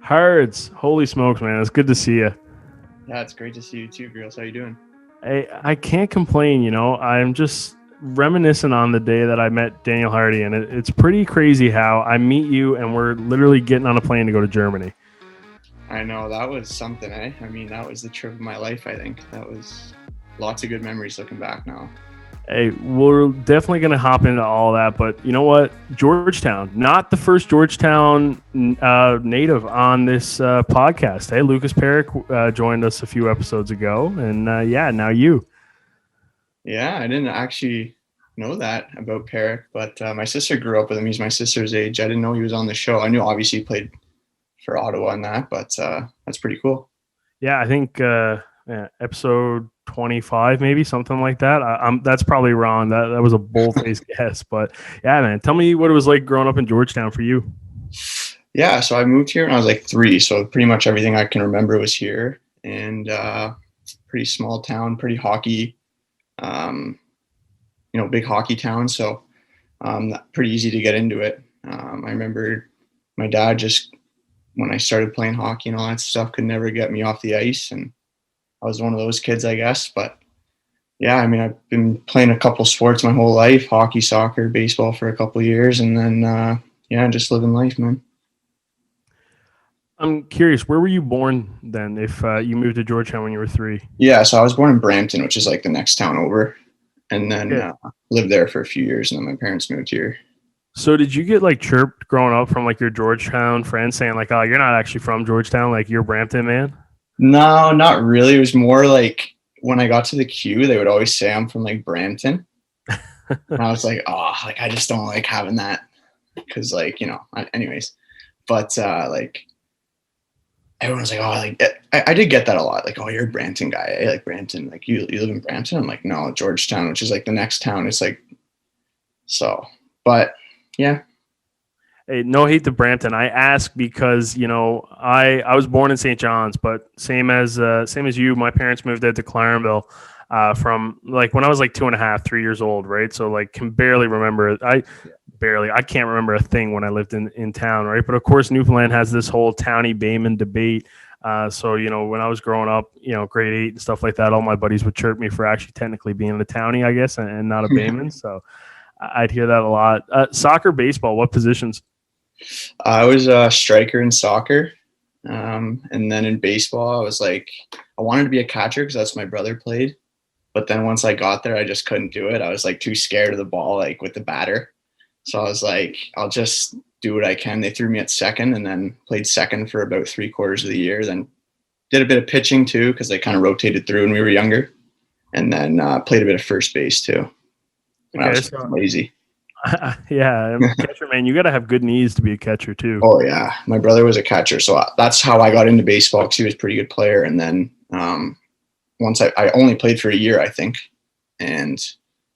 Hards, holy smokes, man! It's good to see you. Yeah, it's great to see you too, Greels. How you doing? I can't complain. I'm just reminiscing on the day that I met Daniel Hardie, and it's pretty crazy how I meet you and we're literally getting on a plane to go to Germany. I know that was something, eh? I mean, that was the trip of my life, I think. That was lots of good memories looking back now. Hey, we're definitely going to hop into all that, but you know what? Georgetown, not the first Georgetown native on this podcast. Hey, Lucas Perrick joined us a few episodes ago, and now you. Yeah, I didn't actually know that about Perrick, but my sister grew up with him. He's my sister's age. I didn't know he was on the show. I knew obviously he played for Ottawa and that, but that's pretty cool. Yeah, I think episode 25, maybe something like that. That's probably wrong. That was a bold-faced guess, but yeah, man. Tell me what it was like growing up in Georgetown for you. Yeah, so I moved here when I was like 3, so pretty much everything I can remember was here, and pretty small town, pretty hockey, big hockey town. So pretty easy to get into it. I remember my dad just when I started playing hockey and all that stuff could never get me off the ice, and I was one of those kids, I guess. But yeah, I mean, I've been playing a couple sports my whole life: hockey, soccer, baseball for a couple of years, and then just living life, man. I'm curious, where were you born then? If you moved to Georgetown when you were 3? Yeah, so I was born in Brampton, which is like the next town over, and then Yeah. lived there for a few years, and then my parents moved here. So did you get like chirped growing up from like your Georgetown friends saying like, "Oh, you're not actually from Georgetown, like you're Brampton, man"? No, not really. It was more like when I got to the Q, they would always say I'm from like Brampton. And I was like, oh, like I just don't like having that because anyways. But like everyone was like, oh, like I did get that a lot. Like, oh, you're a Brampton guy, eh? Like Brampton, like you live in Brampton. I'm like, no, Georgetown, which is like the next town. It's like so, but yeah. Hey, no hate to Brampton. I ask because I was born in St. John's, but same as you, my parents moved out to Clarenville from like when I was like 2.5, 3 years old, right? So like can barely remember. I can't remember a thing when I lived in town, right? But of course, Newfoundland has this whole townie Bayman debate. So when I was growing up, grade 8 and stuff like that, all my buddies would chirp me for actually technically being a townie, I guess, and not a Bayman. So I'd hear that a lot. Soccer, baseball, what positions? I was a striker in soccer. And then in baseball, I was like, I wanted to be a catcher because that's what my brother played. But then once I got there, I just couldn't do it. I was like too scared of the ball, like with the batter. So I was like, I'll just do what I can. They threw me at second and then played second for about 3/4 of the year. Then did a bit of pitching too because they kind of rotated through when we were younger. And then played a bit of first base too when I was lazy. Yeah, catcher, man, you got to have good knees to be a catcher too. Oh yeah, my brother was a catcher, so that's how I got into baseball because he was a pretty good player. And then once I only played for a year, I think, and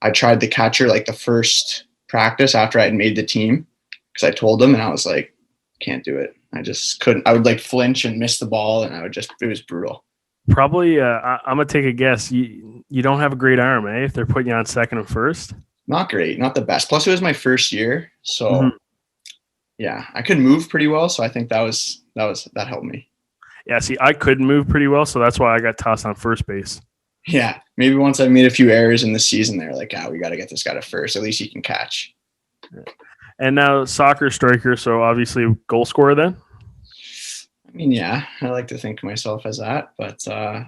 I tried the catcher like the first practice after I had made the team because I told them, and I was like, can't do it. I just couldn't. I would like flinch and miss the ball, and it was brutal. Probably, I'm gonna take a guess. You don't have a great arm, eh? If they're putting you on second and first. Not great, not the best. Plus, it was my first year, so yeah, I could move pretty well. So I think that helped me. Yeah, see, I could move pretty well, so that's why I got tossed on first base. Yeah, maybe once I made a few errors in the season, they're like, we got to get this guy to first. At least he can catch. Yeah. And now soccer striker, so obviously goal scorer then? I mean, yeah, I like to think of myself as that, but I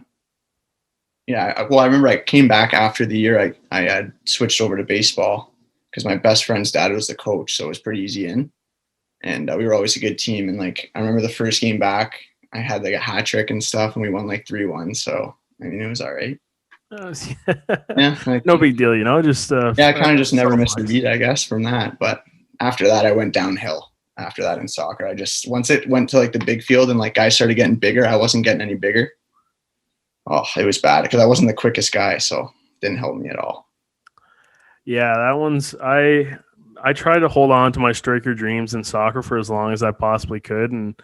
remember I came back after the year. I had switched over to baseball because my best friend's dad was the coach, so it was pretty easy in. And we were always a good team. And like I remember the first game back, I had like a hat trick and stuff, and we won like 3-1. So I mean, it was all right. Yeah, like, no big deal, just I kind of just never missed a beat, I guess, from that. But after that, I went downhill. After that in soccer, once it went to like the big field and like guys started getting bigger, I wasn't getting any bigger. Oh, it was bad because I wasn't the quickest guy, so it didn't help me at all. Yeah, that one's I tried to hold on to my striker dreams in soccer for as long as I possibly could, and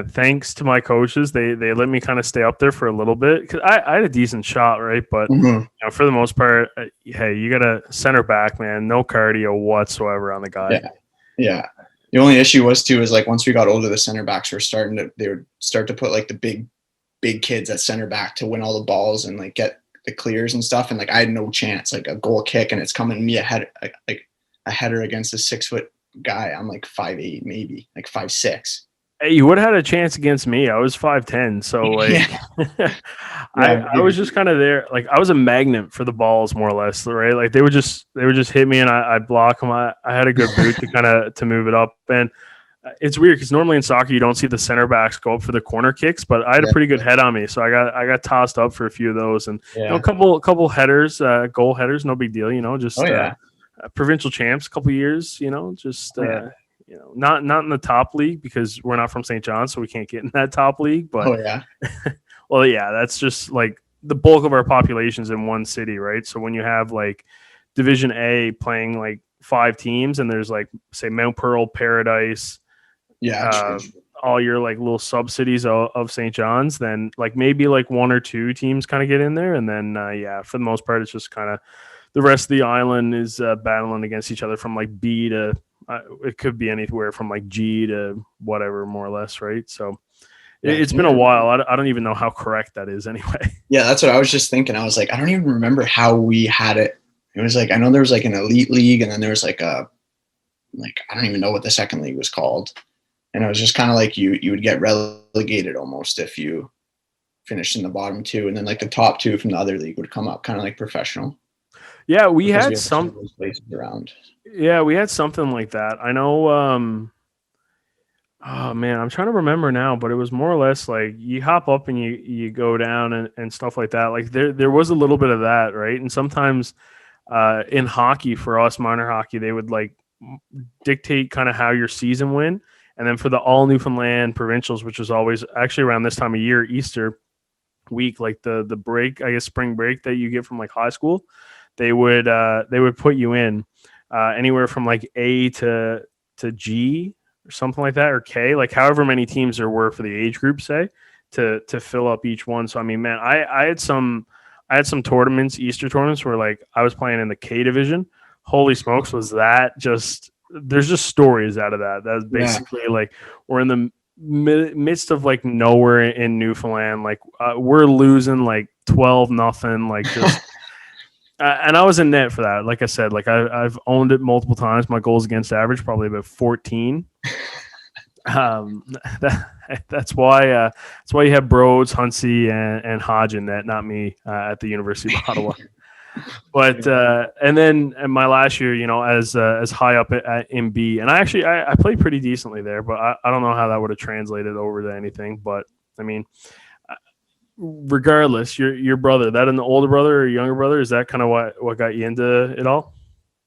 thanks to my coaches, they let me kind of stay up there for a little bit because I had a decent shot, right? But for the most part, hey, you got a center back, man, no cardio whatsoever on the guy. Yeah. The only issue was too is like once we got older, the center backs were they would start to put like the big kids at center back to win all the balls and like get the clears and stuff. And like I had no chance, like a goal kick and it's coming me ahead, like a header against a 6 foot guy. I'm like 5'8", maybe like 5'6". Hey, you would have had a chance against me. I was 5'10", so like Yeah. I was just kind of there. Like I was a magnet for the balls, more or less, right? Like they would just hit me, and I'd block them. I had a good boot to kind of to move it up, and it's weird because normally in soccer you don't see the center backs go up for the corner kicks, but I had a pretty good head on me, so I got tossed up for a few of those, and you know, a couple headers, goal headers, no big deal, you know, just provincial champs, a couple years, you know, just. You know, not in the top league because we're not from St. John's, so we can't get in that top league. But well, yeah, that's just like the bulk of our population's in one city, right? So when you have like Division A playing like 5 teams, and there's like say Mount Pearl, Paradise, all your like little sub cities of St. John's, then like maybe like 1 or 2 teams kind of get in there, and then for the most part, it's just kind of the rest of the island is battling against each other from like B to. It could be anywhere from like G to whatever, more or less, right? So it's been a while. I don't even know how correct that is anyway. Yeah, that's what I was just thinking. I was like, I don't even remember how we had it. It was like, I know there was like an elite league, and then there was like I don't even know what the second league was called. And it was just kind of like you would get relegated almost if you finished in the bottom 2, and then like the top 2 from the other league would come up, kind of like professional. Yeah, we had some places around. Yeah, we had something like that. I know. Oh man, I'm trying to remember now, but it was more or less like you hop up and you go down and stuff like that. Like there was a little bit of that, right? And sometimes in hockey, for us minor hockey, they would like dictate kind of how your season went. And then for the all Newfoundland provincials, which was always actually around this time of year, Easter week, like the break, I guess spring break that you get from like high school, they would put you in. Anywhere from like A to G or something like that, or K, like however many teams there were for the age group, say, to fill up each one. So I mean, man, I had some tournaments, Easter tournaments, where like I was playing in the K division. Holy smokes, was that just? There's just stories out of that. That's basically like we're in the midst of like nowhere in Newfoundland. Like we're losing like 12-0, like just. And I was in net for that. Like I said, like I've owned it multiple times. My goals against average probably about 14. That's why you have Broads, Hunsey, and Hodge in net, not me at the University of Ottawa. But and then in my last year, you know, as high up in B, and I played pretty decently there, but I don't know how that would have translated over to anything. But I mean. Regardless, your brother, that an older brother or younger brother, is that kind of what got you into it all?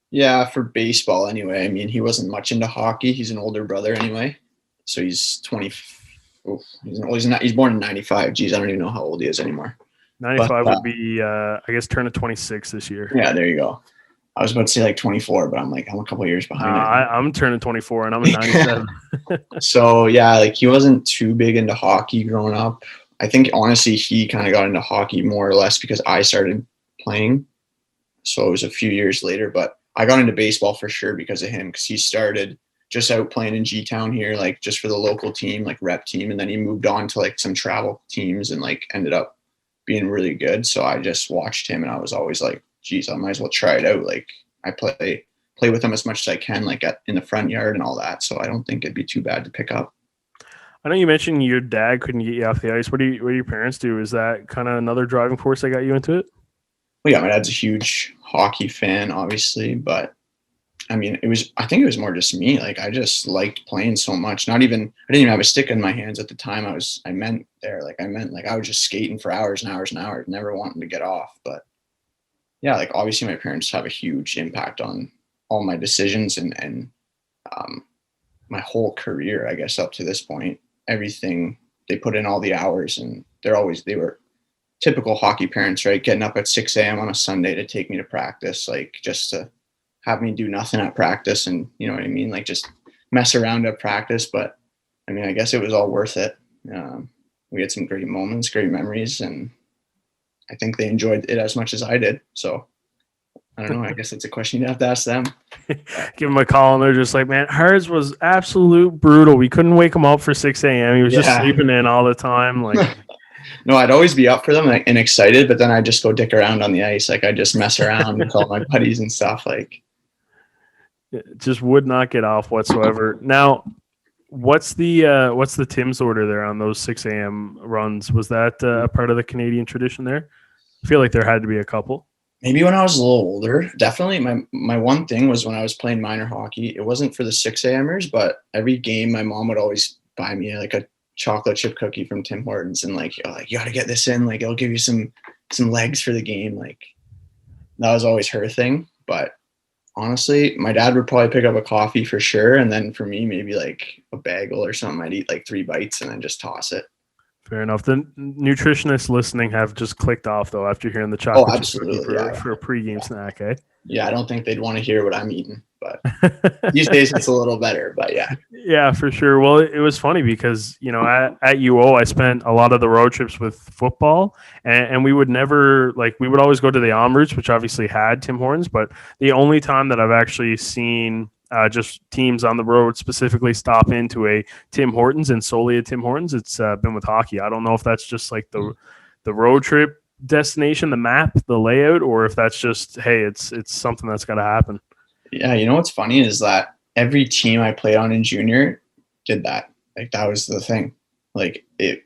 Yeah, for baseball anyway. I mean, he wasn't much into hockey. He's an older brother anyway, so he's 20. Oh, he's born in 95. Geez, I don't even know how old he is anymore. 95 would be, I guess, turning 26 this year. Yeah, there you go. I was about to say like 24, but I'm a couple years behind. I'm turning 24, and I'm a 97. So yeah, like he wasn't too big into hockey growing up. I think honestly he kind of got into hockey more or less because I started playing. So it was a few years later, but I got into baseball for sure because of him, because he started just out playing in G-Town here, like just for the local team, like rep team. And then he moved on to like some travel teams and like ended up being really good. So I just watched him and I was always like, geez, I might as well try it out. Like I play with him as much as I can, like in the front yard and all that. So I don't think it'd be too bad to pick up. I know you mentioned your dad couldn't get you off the ice. What do your parents do? Is that kind of another driving force that got you into it? Well, yeah, my dad's a huge hockey fan, obviously, but I mean, I think it was more just me. Like I just liked playing so much. I didn't even have a stick in my hands at the time. I was just skating for hours and hours and hours, never wanting to get off. But yeah, like obviously my parents have a huge impact on all my decisions and my whole career, I guess, up to this point. Everything, they put in all the hours, and they were typical hockey parents, right? Getting up at 6 a.m. on a Sunday to take me to practice, like just to have me do nothing at practice. And you know what I mean? Like just mess around at practice. But I mean, I guess it was all worth it. We had some great moments, great memories, and I think they enjoyed it as much as I did. So I don't know. I guess that's a question you'd have to ask them. Give them a call, and they're just like, man, hers was absolute brutal. We couldn't wake him up for 6 a.m. He was just Yeah. sleeping in all the time. Like, No, I'd always be up for them and excited, but then I just go dick around on the ice. Like I just mess around with all my buddies and stuff. Like, it just would not get off whatsoever. Now, what's the Tim's order there on those 6 a.m. runs? Was that a part of the Canadian tradition there? I feel like there had to be a couple. maybe when I was a little older, definitely my one thing was when I was playing minor hockey, it wasn't for the 6 a.m.ers, but every game my mom would always buy me like a chocolate chip cookie from Tim Hortons and like, oh, like you got to get this in, like it'll give you some legs for the game. Like that was always her thing. But honestly, my dad would probably pick up a coffee for sure. And then for me, maybe like a bagel or something. I'd eat like 3 bites and then just toss it. Fair enough. The nutritionists listening have just clicked off though after hearing the Oh, chocolate chip cookie absolutely. for a pregame snack, eh? Yeah, I don't think they'd want to hear what I'm eating, but these days it's a little better. But yeah. Yeah, for sure. Well, it was funny because, you know, at UO, I spent a lot of the road trips with football, and we would never, like, we would always go to the en routes, which obviously had Tim Hortons, but the only time that I've actually seen just teams on the road specifically stop into a Tim Hortons and solely a Tim Hortons, it's been with hockey. I don't know if that's just like the road trip destination, the map, the layout, or if that's just, hey, it's something that's got to happen. Yeah, you know what's funny is that every team I played on in junior did that. Like that was the thing. Like it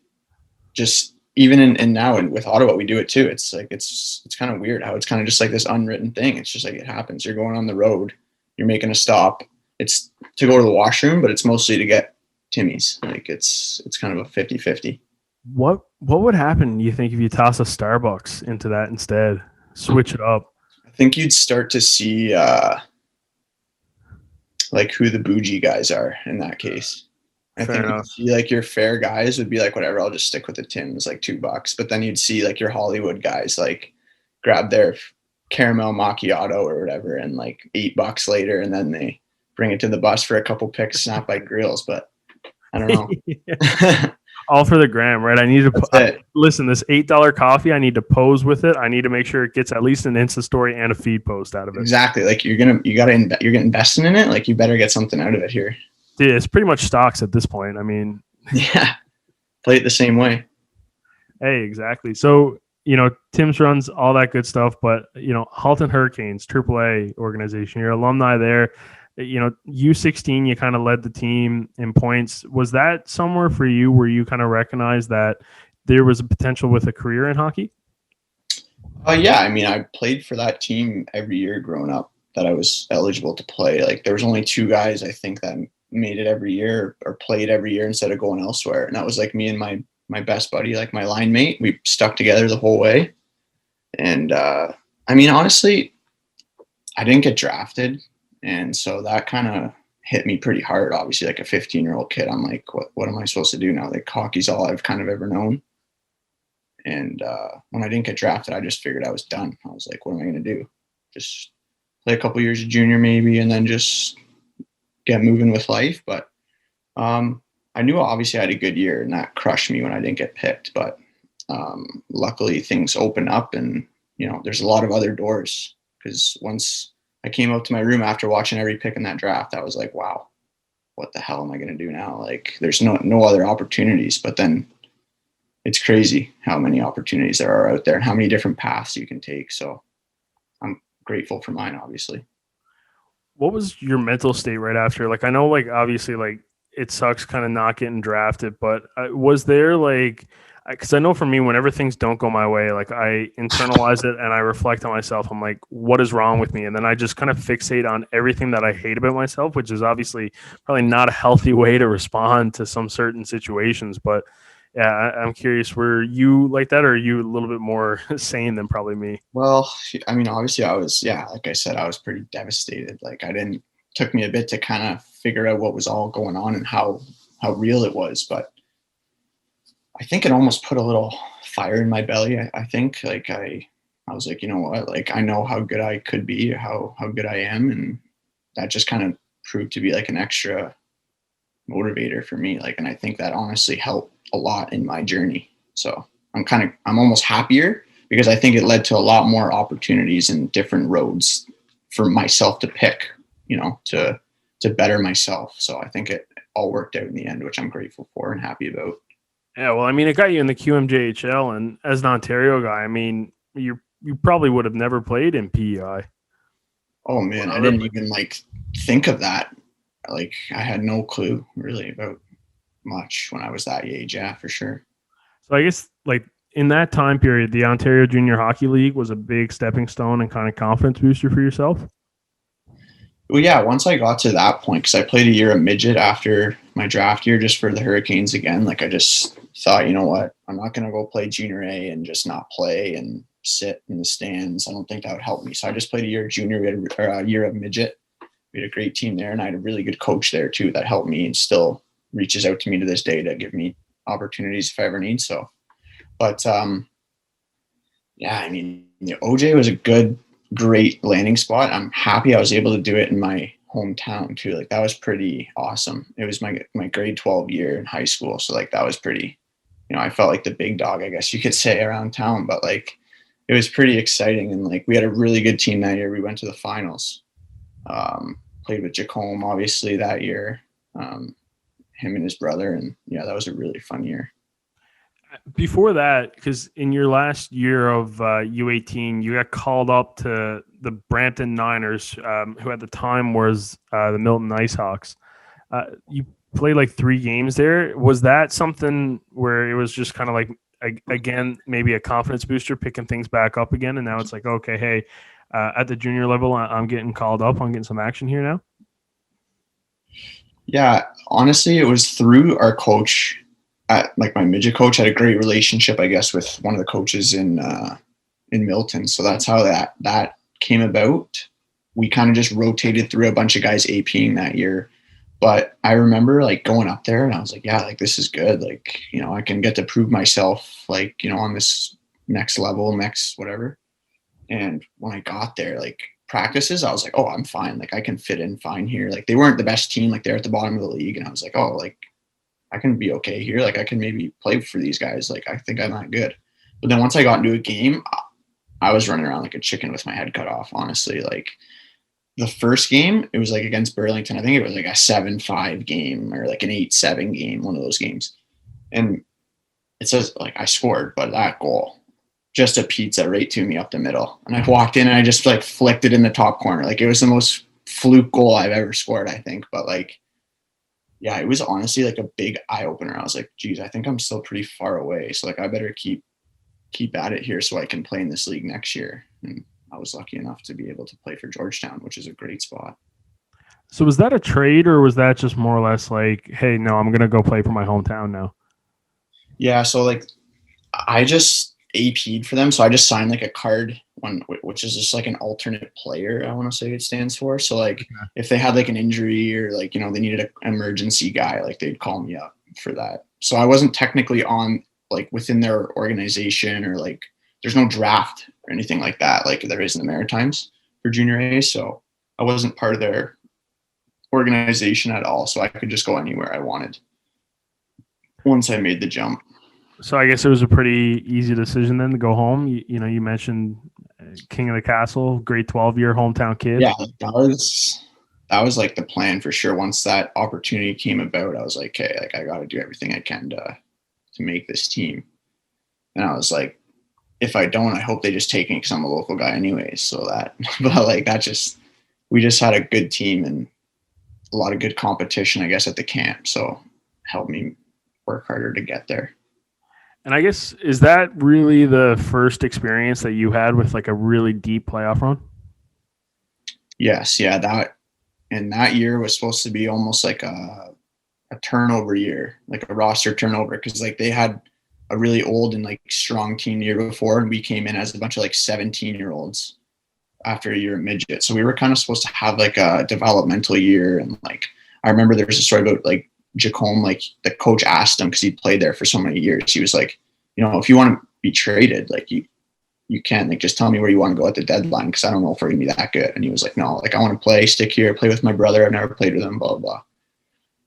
just even in now and with Ottawa we do it too. It's like it's kind of weird how it's kind of just like this unwritten thing. It's just like it happens. You're going on the road, you're making a stop. It's to go to the washroom, but it's mostly to get Timmy's. Like it's kind of a 50-50. What would happen, you think, if you toss a Starbucks into that instead? Switch it up. I think you'd start to see like who the bougie guys are in that case. I Fair think enough. you'd see like your fair guys would be like, whatever, I'll just stick with the Tim's, like $2. But then you'd see like your Hollywood guys like grab their caramel macchiato or whatever and like $8 later, and then they bring it to the bus for a couple picks snapped by Greels. But I don't know. All for the gram, right? I need That's to it. listen. This $8 coffee, I need to pose with it. I need to make sure it gets at least an Insta story and a feed post out of it. Exactly. Like you're investing in it. Like you better get something out of it here. Dude, it's pretty much stocks at this point. I mean, Yeah. Play it the same way. hey, exactly. So, you know, Tim's runs all that good stuff, but you know, Halton Hurricanes, AAA organization, you're alumni there. You know, U16, you kind of led the team in points. Was that somewhere for you where you kind of recognized that there was a potential with a career in hockey? Yeah, I mean, I played for that team every year growing up that I was eligible to play. Like there was only 2 guys I think that made it every year or played every year instead of going elsewhere, and that was like me and my best buddy, like my line mate. We stuck together the whole way, and I mean, honestly, I didn't get drafted, and so that kind of hit me pretty hard. Obviously, like a 15-year-old kid, I'm like, what am I supposed to do now? Like hockey's all I've kind of ever known. And when I didn't get drafted, I just figured I was done. I was like, what am I going to do? Just play a couple years of junior maybe and then just get moving with life. But I knew obviously I had a good year, and that crushed me when I didn't get picked. But luckily things opened up, and, you know, there's a lot of other doors, because once I came up to my room after watching every pick in that draft, I was like, wow, what the hell am I going to do now? Like there's no other opportunities. But then it's crazy how many opportunities there are out there and how many different paths you can take. So I'm grateful for mine, obviously. What was your mental state right after? Like, I know, like, obviously, like, it sucks kind of not getting drafted, but was there, like, because I know for me, whenever things don't go my way, like, I internalize it and I reflect on myself. I'm like, what is wrong with me? And then I just kind of fixate on everything that I hate about myself, which is obviously probably not a healthy way to respond to some certain situations. But yeah, I'm curious, were you like that, or are you a little bit more sane than probably me? Well, I mean, obviously I was, yeah, like I said, I was pretty devastated. Like took me a bit to kind of figure out what was all going on and how real it was. But I think it almost put a little fire in my belly. I think like I was like, you know what, like I know how good I could be, how good I am. And that just kind of proved to be like an extra motivator for me. Like, and I think that honestly helped a lot in my journey. So I'm almost happier because I think it led to a lot more opportunities and different roads for myself to pick, to better myself. So I think it all worked out in the end, which I'm grateful for and happy about. Yeah, well, I mean, it got you in the QMJHL, and as an Ontario guy, I mean, you probably would have never played in PEI. Oh man, I didn't even think of that. I had no clue really about much when I was that age. Yeah, for sure. So I guess in that time period, the Ontario Junior Hockey League was a big stepping stone and kind of confidence booster for yourself. Well, yeah, once I got to that point, because I played a year of midget after my draft year just for the Hurricanes again, I just thought, you know what, I'm not going to go play junior A and just not play and sit in the stands. I don't think that would help me. So I just played a year of junior, or a year of midget. We had a great team there, and I had a really good coach there too that helped me and still reaches out to me to this day to give me opportunities if I ever need so. But yeah, I mean, OJ was a great landing spot. I'm happy I was able to do it in my hometown too. That was pretty awesome. It was my grade 12 year in high school. So that was pretty, I felt like the big dog, I guess you could say, around town, but it was pretty exciting. And we had a really good team that year. We went to the finals, played with Jacome obviously that year, him and his brother. And yeah, that was a really fun year. Before that, because in your last year of U18, you got called up to the Brampton Niners, who at the time was the Milton Icehawks. You played 3 games there. Was that something where it was just kind of again, maybe a confidence booster, picking things back up again? And now it's okay, hey, at the junior level, I'm getting called up. I'm getting some action here now. Yeah, honestly, it was through our coach. My midget coach had a great relationship, I guess, with one of the coaches in Milton. So that's how that came about. We kind of just rotated through a bunch of guys APing that year. But I remember going up there and I was yeah, this is good. I can get to prove myself, on this next level, next whatever. And when I got there, practices, I was oh, I'm fine. I can fit in fine here. They weren't the best team. They're at the bottom of the league. And I was oh, I can be okay here. I can maybe play for these guys. I think I'm not good. But then once I got into a game, I was running around like a chicken with my head cut off, honestly. The first game, it was against Burlington. I think it was a 7-5 game or an 8-7 game, one of those games. And it says I scored, but that goal, just a pizza right to me up the middle. And I walked in and I just flicked it in the top corner. It was the most fluke goal I've ever scored, I think. But yeah, it was honestly a big eye opener. I was geez, I think I'm still pretty far away. So I better keep at it here so I can play in this league next year. And I was lucky enough to be able to play for Georgetown, which is a great spot. So was that a trade, or was that just more or less hey, no, I'm going to go play for my hometown now? Yeah. So I just AP'd for them. So I just signed a card one, which is just an alternate player, I want to say it stands for. So if they had an injury or they needed an emergency guy, they'd call me up for that. So I wasn't technically on within their organization, or there's no draft or anything like that there is in the Maritimes for junior A. So I wasn't part of their organization at all. So I could just go anywhere I wanted once I made the jump. So I guess it was a pretty easy decision then to go home. You mentioned King of the Castle, grade 12 year hometown kid. Yeah, that was the plan for sure. Once that opportunity came about, I was okay, I got to do everything I can to make this team. And I was if I don't, I hope they just take me because I'm a local guy anyways. So that, but we just had a good team and a lot of good competition, I guess, at the camp. So helped me work harder to get there. And I guess, is that really the first experience that you had with a really deep playoff run? Yes. Yeah. That year was supposed to be almost a turnover year, a roster turnover. Cause they had a really old and strong team the year before. And we came in as a bunch of 17-year-olds after a year of midget. So we were kind of supposed to have a developmental year. And I remember there was a story about Jacome, the coach asked him, because he played there for so many years. He was if you want to be traded, you can, just tell me where you want to go at the deadline, because I don't know if we're gonna be that good. And he was no, I want to play, stick here, play with my brother. I've never played with him, blah, blah, blah.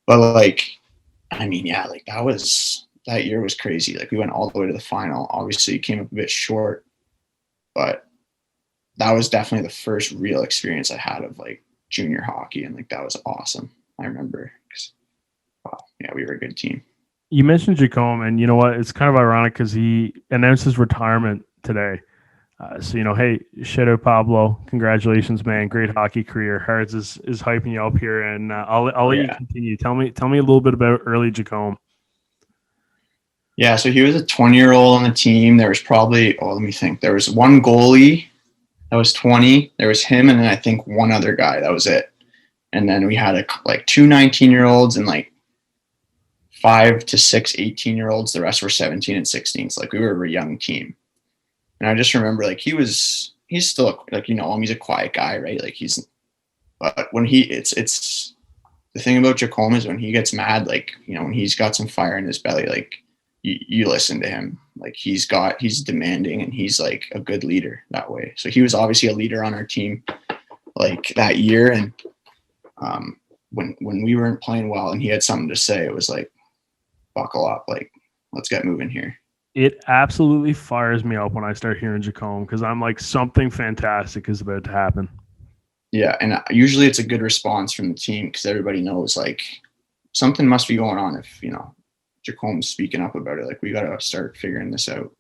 But I mean, yeah, that year was crazy. We went all the way to the final. Obviously, came up a bit short but that was definitely the first real experience I had of like junior hockey, and like that was awesome. I remember, 'cause, wow, yeah, we were a good team. You mentioned Jacome, and you know what? It's kind of ironic because he announced his retirement today. So, hey, shout out Pablo. Congratulations, man. Great hockey career. Hards is hyping you up here, and I'll let you Yeah. continue. Tell me a little bit about early Jacome. Yeah, so he was a 20-year-old on the team. There was probably, let me think. There was one goalie that was 20. There was him, and then I think one other guy. That was it. And then we had like two 19-year-olds and like 5 to 6 18-year-olds. The rest were 17 and 16. So like we were a young team. And I just remember like he's still like, he's a quiet guy, right? Like but when it's the thing about Jacome is when he gets mad, like, when he's got some fire in his belly, like you listen to him. Like he's demanding, and he's like a good leader that way. So he was obviously a leader on our team like that year. And when we weren't playing well and he had something to say, it was like, buckle up, like, let's get moving here. It absolutely fires me up when I start hearing Jacome because I'm like, something fantastic is about to happen. Yeah, and usually it's a good response from the team because everybody knows like something must be going on if Jacome's speaking up about it. Like we got to start figuring this out.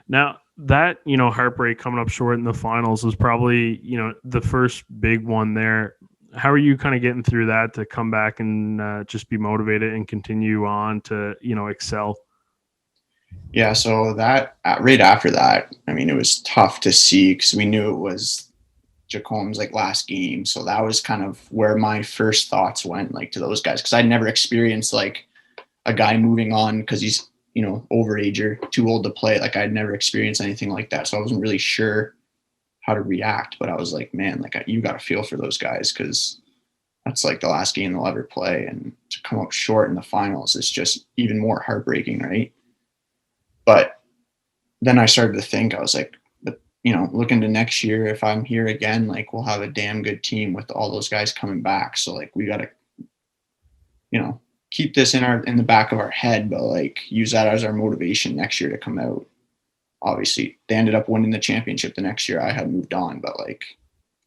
Now that heartbreak coming up short in the finals was probably the first big one there. How are you kind of getting through that to come back and just be motivated and continue on to excel? Yeah, so that right after that, I mean, it was tough to see because we knew it was Jacome's like last game. So that was kind of where my first thoughts went, like to those guys, because I'd never experienced like a guy moving on because he's overager, too old to play. Like I'd never experienced anything like that, so I wasn't really sure how to react. But I was like, man, like you got to feel for those guys because that's like the last game they'll ever play, and to come up short in the finals is just even more heartbreaking, right? But then I started to think, I was like, but looking to next year, if I'm here again, like we'll have a damn good team with all those guys coming back. So like we got to, keep this in the back of our head, but like use that as our motivation next year to come out. Obviously, they ended up winning the championship the next year. I had moved on, but like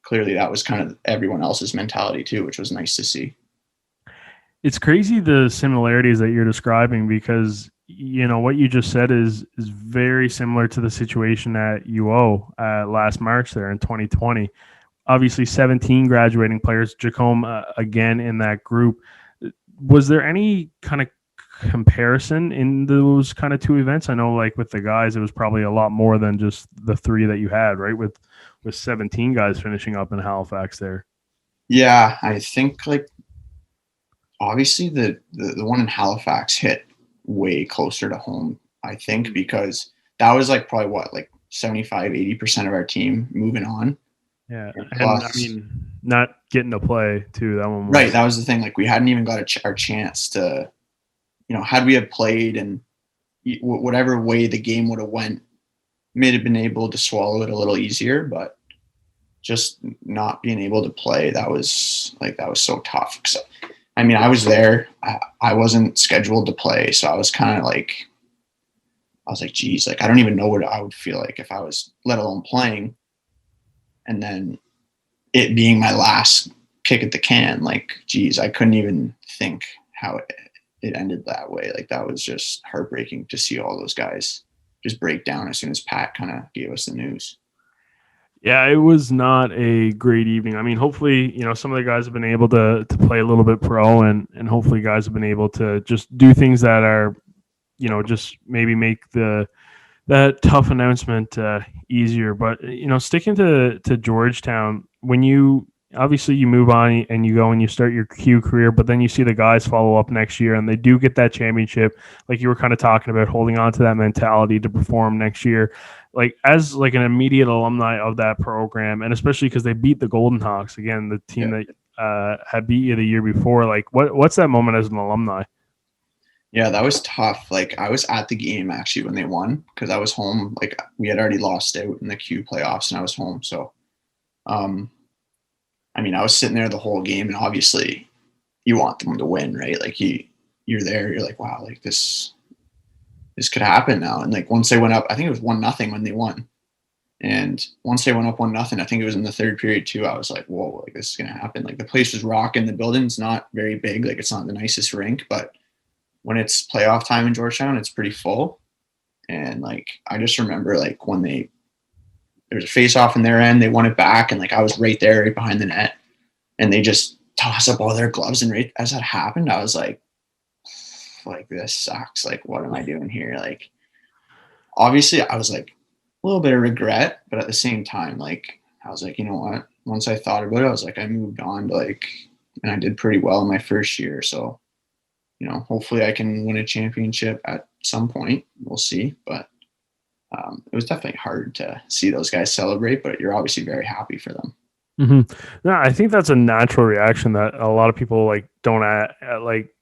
clearly that was kind of everyone else's mentality too, which was nice to see. It's crazy the similarities that you're describing because what you just said is very similar to the situation at UO last March there in 2020. Obviously, 17 graduating players, Jacome again in that group. Was there any kind of comparison in those kind of two events? I know, like with the guys, it was probably a lot more than just the three that you had, right? With 17 guys finishing up in Halifax there. Yeah, I think like obviously the one in Halifax hit way closer to home, I think, because that was like probably like 75-80% of our team moving on. Yeah, Plus, and I mean, not getting to play too. That one was right. That was the thing. Like we hadn't even got our chance to, had we have played and whatever way the game would have went, may have been able to swallow it a little easier. But just not being able to play, that was so tough. I mean, I was there. I wasn't scheduled to play, so I was kind of like, geez, like I don't even know what I would feel like if I was, let alone playing. And then it being my last kick at the can, like, geez, I couldn't even think how it ended that way. Like that was just heartbreaking to see all those guys just break down as soon as Pat kind of gave us the news. Yeah, it was not a great evening. I mean, hopefully, some of the guys have been able to play a little bit pro, and hopefully guys have been able to just do things that are, just maybe make that tough announcement easier. But sticking to Georgetown, when you obviously you move on and you go and you start your Q career, but then you see the guys follow up next year and they do get that championship, like you were kind of talking about, holding on to that mentality to perform next year. Like as like an immediate alumni of that program, and especially because they beat the Golden Hawks again, the team that had beat you the year before. Like what's that moment as an alumni? Yeah, that was tough. Like I was at the game actually when they won because I was home. Like we had already lost out in the Q playoffs and I was home. So, I mean, I was sitting there the whole game, and obviously you want them to win, right? Like you're there, you're like, wow, like this could happen now. And like once they went up, I think it was 1-0 when they won. And once they went up 1-0, I think it was in the third period too, I was like, whoa, like this is gonna happen. Like the place was rocking. The building's not very big, like it's not the nicest rink, but when it's playoff time in Georgetown, it's pretty full. And like I just remember like when there was a face off in their end, they won it back, and like I was right there, right behind the net, and they just toss up all their gloves. And right as that happened, I was like this sucks. Like, what am I doing here? Like, obviously, I was like a little bit of regret, but at the same time, like, I was like, you know what? Once I thought about it, I was like, I moved on to like, and I did pretty well in my first year. So, you know, hopefully I can win a championship at some point. We'll see. But it was definitely hard to see those guys celebrate, but you're obviously very happy for them. No, I think that's a natural reaction that a lot of people like don't like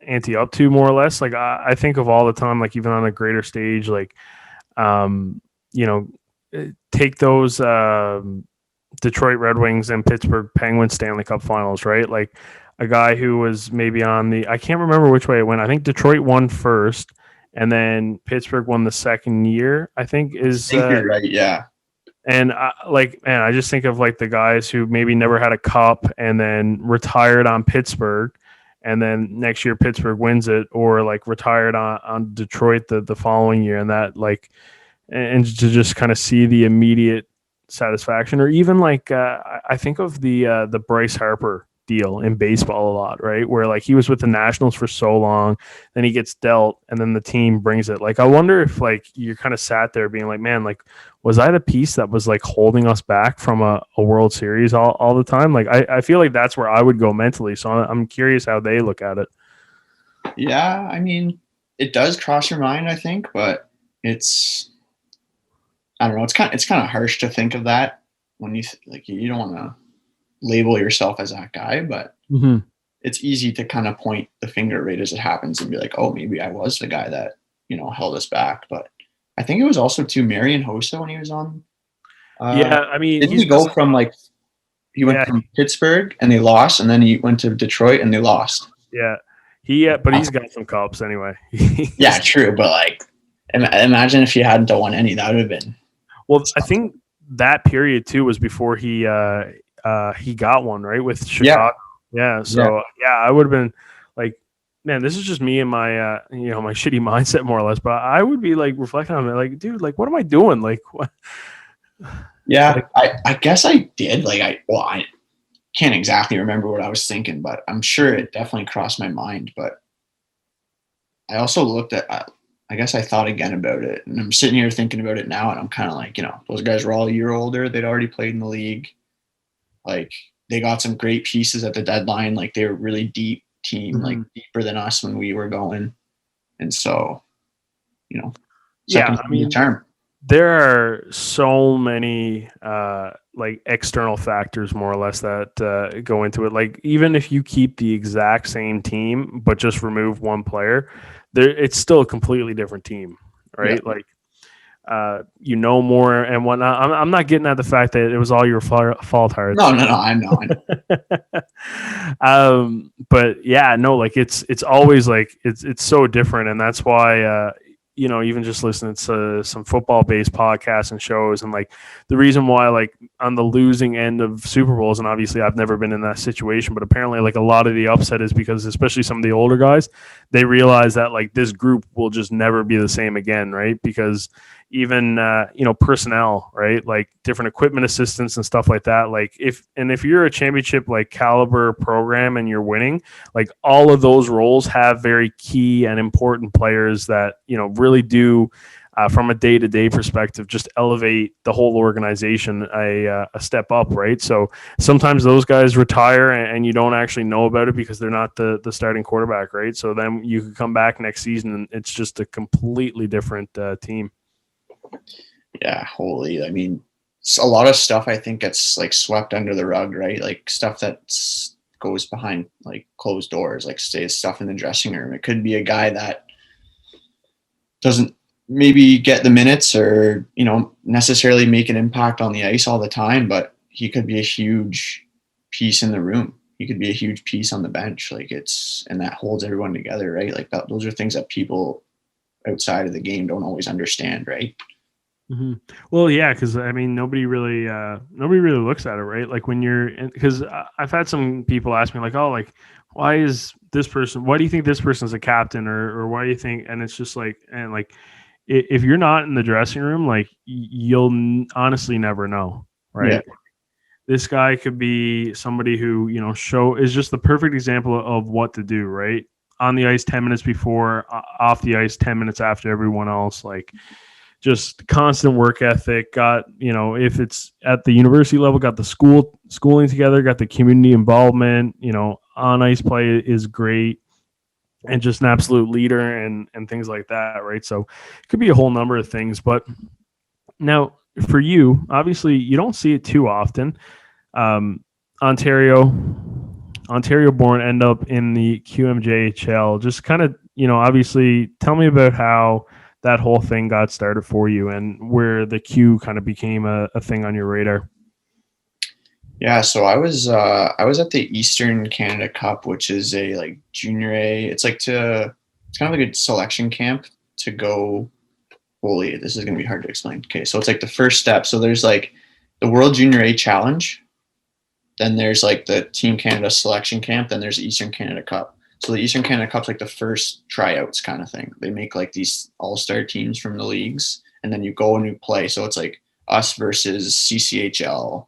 ante up to, more or less. Like I think of all the time, like even on a greater stage, like you know, take those Detroit Red Wings and Pittsburgh Penguins Stanley Cup Finals, right? Like a guy who was maybe on the, I can't remember which way it went. I think Detroit won first, and then Pittsburgh won the second year. I think is. I think you're right. Yeah. And like, man, I just think of like the guys who maybe never had a cup and then retired on Pittsburgh, and then next year Pittsburgh wins it, or like retired on Detroit the following year, and that like, and to just kind of see the immediate satisfaction. Or even like I think of the Bryce Harper deal in baseball a lot, right? Where like he was with the Nationals for so long, then he gets dealt, and then the team brings it. Like I wonder if like you're kind of sat there being like, man, like was I the piece that was like holding us back from a World Series all the time? Like I feel like that's where I would go mentally. So I'm curious how they look at it. Yeah, I mean, it does cross your mind, I think, but it's, I don't know. It's kind of harsh to think of that when you like you don't want to label yourself as that guy, but it's easy to kind of point the finger right as it happens and be like, oh, maybe I was the guy that, you know, held us back. But I think it was also too Marian Hossa when he was on. Yeah, I mean, didn't he go from like he went from Pittsburgh and they lost, and then he went to Detroit and they lost. Yeah, but he's got some cups anyway. Yeah, true. But like, imagine if he hadn't won any, that would have been. Well, I think that period too was before he got one, right, with Chicago. Yeah. So I would have been like, man, this is just me and my my shitty mindset, more or less. But I would be like reflecting on it, like, dude, like, what am I doing? Like, what? Yeah, I guess I did. Like, I can't exactly remember what I was thinking, but I'm sure it definitely crossed my mind. But I also looked at, I guess I thought again about it, and I'm sitting here thinking about it now, and I'm kind of like, you know, those guys were all a year older. They'd already played in the league. Like, they got some great pieces at the deadline. Like, they were really deep team, like deeper than us when we were going. And so, you know, term. There are so many like external factors, more or less, that go into it. Like, even if you keep the exact same team but just remove one player, it's still a completely different team, right? Yeah. Like, you know more and whatnot. I'm not getting at the fact that it was all your fault, Hardie. No, I know. But yeah, no, like it's always like it's so different, and that's why even just listening to some football-based podcasts and shows, and like the reason why, like on the losing end of Super Bowls, and obviously I've never been in that situation, but apparently like a lot of the upset is because, especially some of the older guys, they realize that like this group will just never be the same again, right? Because even personnel, right, like different equipment assistants and stuff like that, like if you're a championship like caliber program and you're winning, like all of those roles have very key and important players that really do from a day-to-day perspective just elevate the whole organization a step up, right? So sometimes those guys retire and you don't actually know about it because they're not the starting quarterback, right? So then you could come back next season and it's just a completely different team. Yeah, holy. I mean, a lot of stuff I think gets like swept under the rug, right? Like stuff that goes behind like closed doors, like stays stuff in the dressing room. It could be a guy that doesn't maybe get the minutes or, necessarily make an impact on the ice all the time, but he could be a huge piece in the room. He could be a huge piece on the bench. Like and that holds everyone together, right? Like those are things that people outside of the game don't always understand, right? Hmm. Well, yeah, because I mean, nobody really looks at it, right? Like when you're, because I've had some people ask me, like, oh, like, why is this person? Why do you think this person's a captain, or why do you think? And it's just like, and like, if you're not in the dressing room, like, you'll honestly never know, Yeah. right? This guy could be somebody who show is just the perfect example of what to do, right? On the ice 10 minutes before, off the ice 10 minutes after everyone else, like just constant work ethic. Got if it's at the university level, got the schooling together, got the community involvement. On ice play is great, and just an absolute leader and things like that, right? So it could be a whole number of things. But now for you, obviously, you don't see it too often. Um, Ontario, Ontario born, end up in the QMJHL. Just kind of, obviously, tell me about how that whole thing got started for you and where the Q kind of became a thing on your radar. Yeah, so I was at the Eastern Canada Cup, which is a like junior A. It's kind of like a selection camp to go. Holy, this is gonna be hard to explain. Okay, so it's like the first step. So there's like the World Junior A Challenge, then there's like the Team Canada selection camp, then there's the Eastern Canada Cup. So the Eastern Canada Cup's like the first tryouts kind of thing. They make like these all-star teams from the leagues, and then you go and you play. So it's like us versus CCHL,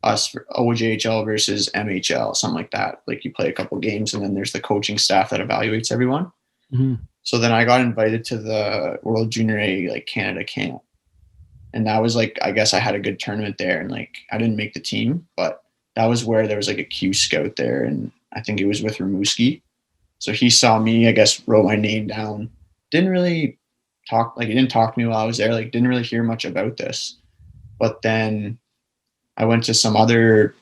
us OJHL versus MHL, something like that. Like you play a couple games, and then there's the coaching staff that evaluates everyone. Mm-hmm. So then I got invited to the World Junior A like Canada camp, and that was like I guess I had a good tournament there, and like I didn't make the team, but that was where there was like a Q scout there, and I think it was with Rimouski. So he saw me, I guess, wrote my name down. Didn't really talk, like he didn't talk to me while I was there. Like didn't really hear much about this. But then I went to some other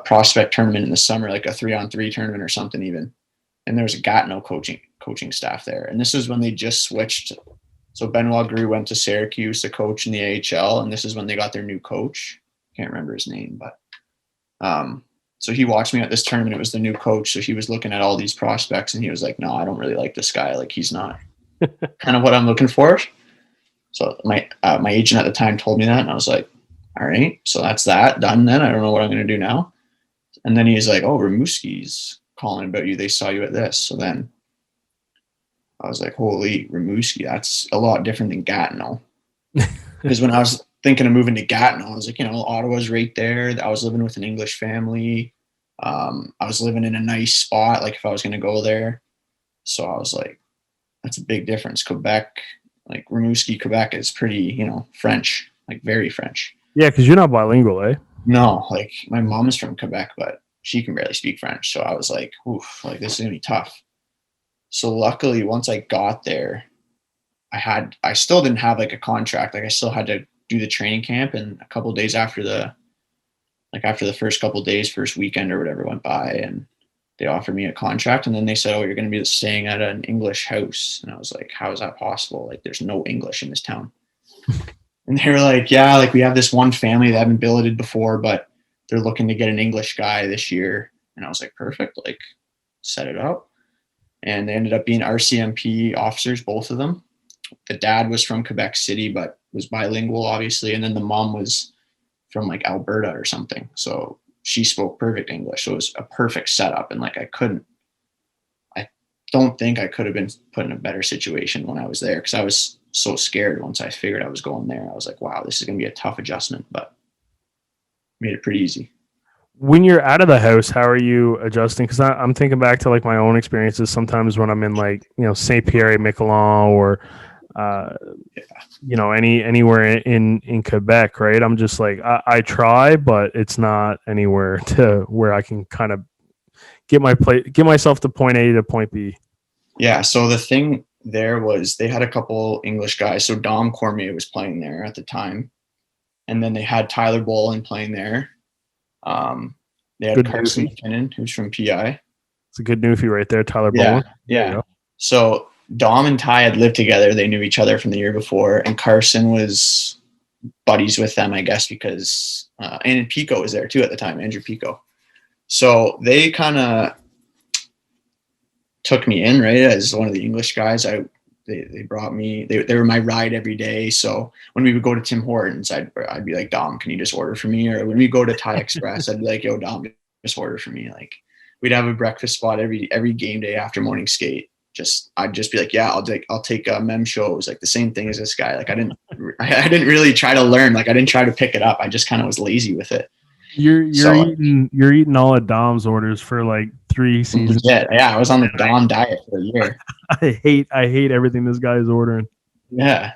prospect tournament in the summer, like a 3-on-3 tournament or something even. And there was a Gatineau coaching staff there. And this was when they just switched. So Benoit Grew went to Syracuse to coach in the AHL, and this is when they got their new coach. Can't remember his name, but so he watched me at this tournament. It was the new coach. So he was looking at all these prospects and he was like, no, I don't really like this guy. Like he's not kind of what I'm looking for. So my agent at the time told me that, and I was like, all right, so that's that done then. I don't know what I'm going to do now. And then he's like, oh, Rimouski's calling about you. They saw you at this. So then I was like, holy, Rimouski, that's a lot different than Gatineau. Because when I was thinking of moving to Gatineau, I was like, Ottawa's right there. I was living with an English family. I was living in a nice spot, like if I was going to go there. So I was like, that's a big difference. Quebec, like Rimouski, Quebec is pretty, French, like very French. Yeah, because you're not bilingual, eh? No, like my mom is from Quebec, but she can barely speak French. So I was like, oof, like this is going to be tough. So luckily, once I got there, I still didn't have like a contract. Like I still had to do the training camp, and a couple of days after the first couple of days, first weekend or whatever went by, and they offered me a contract, and then they said, oh, you're going to be staying at an English house. And I was like, how is that possible? Like there's no English in this town. And they were like, yeah, like we have this one family that haven't billeted before, but they're looking to get an English guy this year. And I was like, perfect, like set it up. And they ended up being RCMP officers, both of them. The dad was from Quebec City, but was bilingual, obviously. And then the mom was from like Alberta or something. So she spoke perfect English. So it was a perfect setup. And like I don't think I could have been put in a better situation when I was there, because I was so scared once I figured I was going there. I was like, wow, this is going to be a tough adjustment, but made it pretty easy. When you're out of the house, how are you adjusting? Because I'm thinking back to like my own experiences sometimes when I'm in like Saint Pierre et Miquelon or anywhere in Quebec, right? I'm just like I try, but it's not anywhere to where I can kind of get myself to point A to point B. Yeah. So the thing there was they had a couple English guys. So Dom Cormier was playing there at the time, and then they had Tyler Bolin playing there. They had Good Carson newfie. McKinnon, who's from PI. It's a good newfie right there, Tyler Yeah, Bowen. yeah. So Dom and Ty had lived together. They knew each other from the year before, and Carson was buddies with them, I guess, because and Pico was there too at the time, Andrew Pico. So they kind of took me in, right, as one of the English guys. I they brought me. They were my ride every day. So when we would go to Tim Hortons, I'd be like, Dom, can you just order for me? Or when we go to Thai Express, I'd be like, yo, Dom, just order for me. Like we'd have a breakfast spot every game day after morning skate. I'd just be like, yeah, I'll take mem shows, like the same thing as this guy. Like I didn't really try to learn. Like I didn't try to pick it up. I just kind of was lazy with it. You're eating all of Dom's orders for like 3 seasons. Yeah, I was on the Dom diet for a year. I hate everything this guy is ordering. Yeah.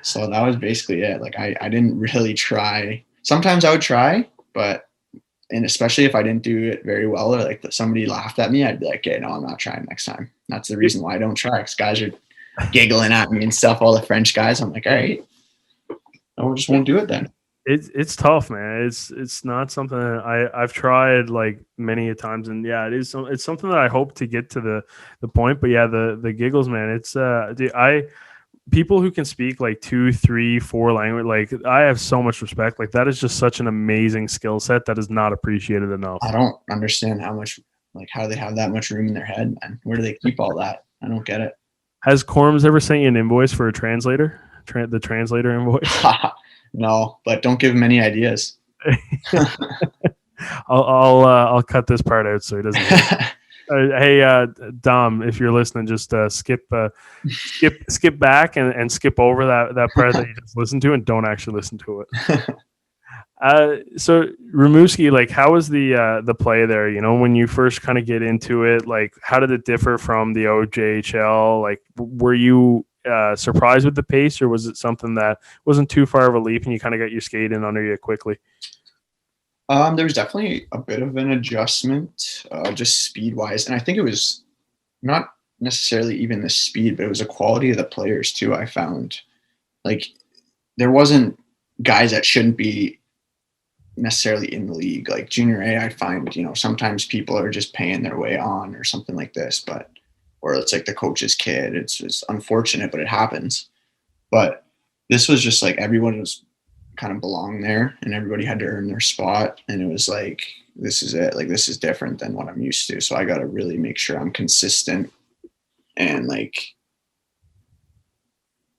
So that was basically it. Like I didn't really try. Sometimes I would try, and especially if I didn't do it very well or like somebody laughed at me, I'd be like, okay, no, I'm not trying next time. That's the reason why I don't try, because guys are giggling at me and stuff, all the French guys. I'm like, all right, I just won't do it then. It's tough, man. It's not something that I've tried like many a times, and yeah, it's something that I hope to get to the point. But yeah, the giggles, man. It's people who can speak like 2, 3, 4 language, like I have so much respect. Like that is just such an amazing skill set that is not appreciated enough. I don't understand how they have that much room in their head, man. Where do they keep all that? I don't get it. Has Corms ever sent you an invoice for a translator? The translator invoice? No, but don't give him any ideas. I'll cut this part out so he doesn't. Hey, Dom, if you're listening, just skip back and skip over that part that you just listened to, and don't actually listen to it. So Rimouski, like, how was the play there? You know, when you first kind of get into it, like, how did it differ from the OJHL? Like, were you surprised with the pace, or was it something that wasn't too far of a leap and you kind of got your skate in under you quickly? There was definitely a bit of an adjustment, just speed wise. And I think it was not necessarily even the speed, but it was the quality of the players too. I found like there wasn't guys that shouldn't be necessarily in the league. Like junior A, I find, sometimes people are just paying their way on or something like this, or it's like the coach's kid. It's unfortunate, but it happens. But this was just like everyone was kind of belonged there and everybody had to earn their spot. And it was like, this is it. Like, this is different than what I'm used to. So I got to really make sure I'm consistent. And like,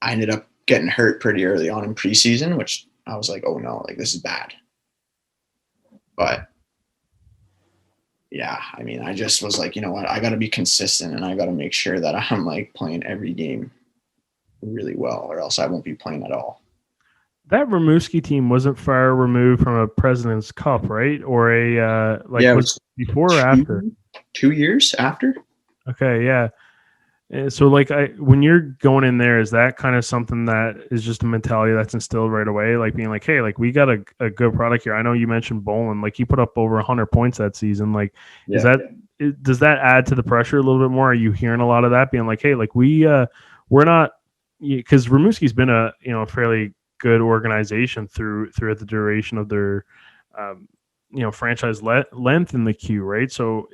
I ended up getting hurt pretty early on in preseason, which I was like, oh no, like this is bad. But yeah, I mean, I just was like, you know what, I got to be consistent and I got to make sure that I'm like playing every game really well, or else I won't be playing at all. That Rimouski team wasn't far removed from a President's Cup, right? Or a was it before or after? 2 years after. Okay, yeah. So like when you're going in there, is that kind of something that is just a mentality that's instilled right away? Like being like, hey, like we got a good product here. I know you mentioned Bolin, like he put up over 100 points that season. Like, does that add to the pressure a little bit more? Are you hearing a lot of that being like, hey, like we're not, because Rimouski's been a fairly good organization throughout the duration of their franchise length in the Q, right? So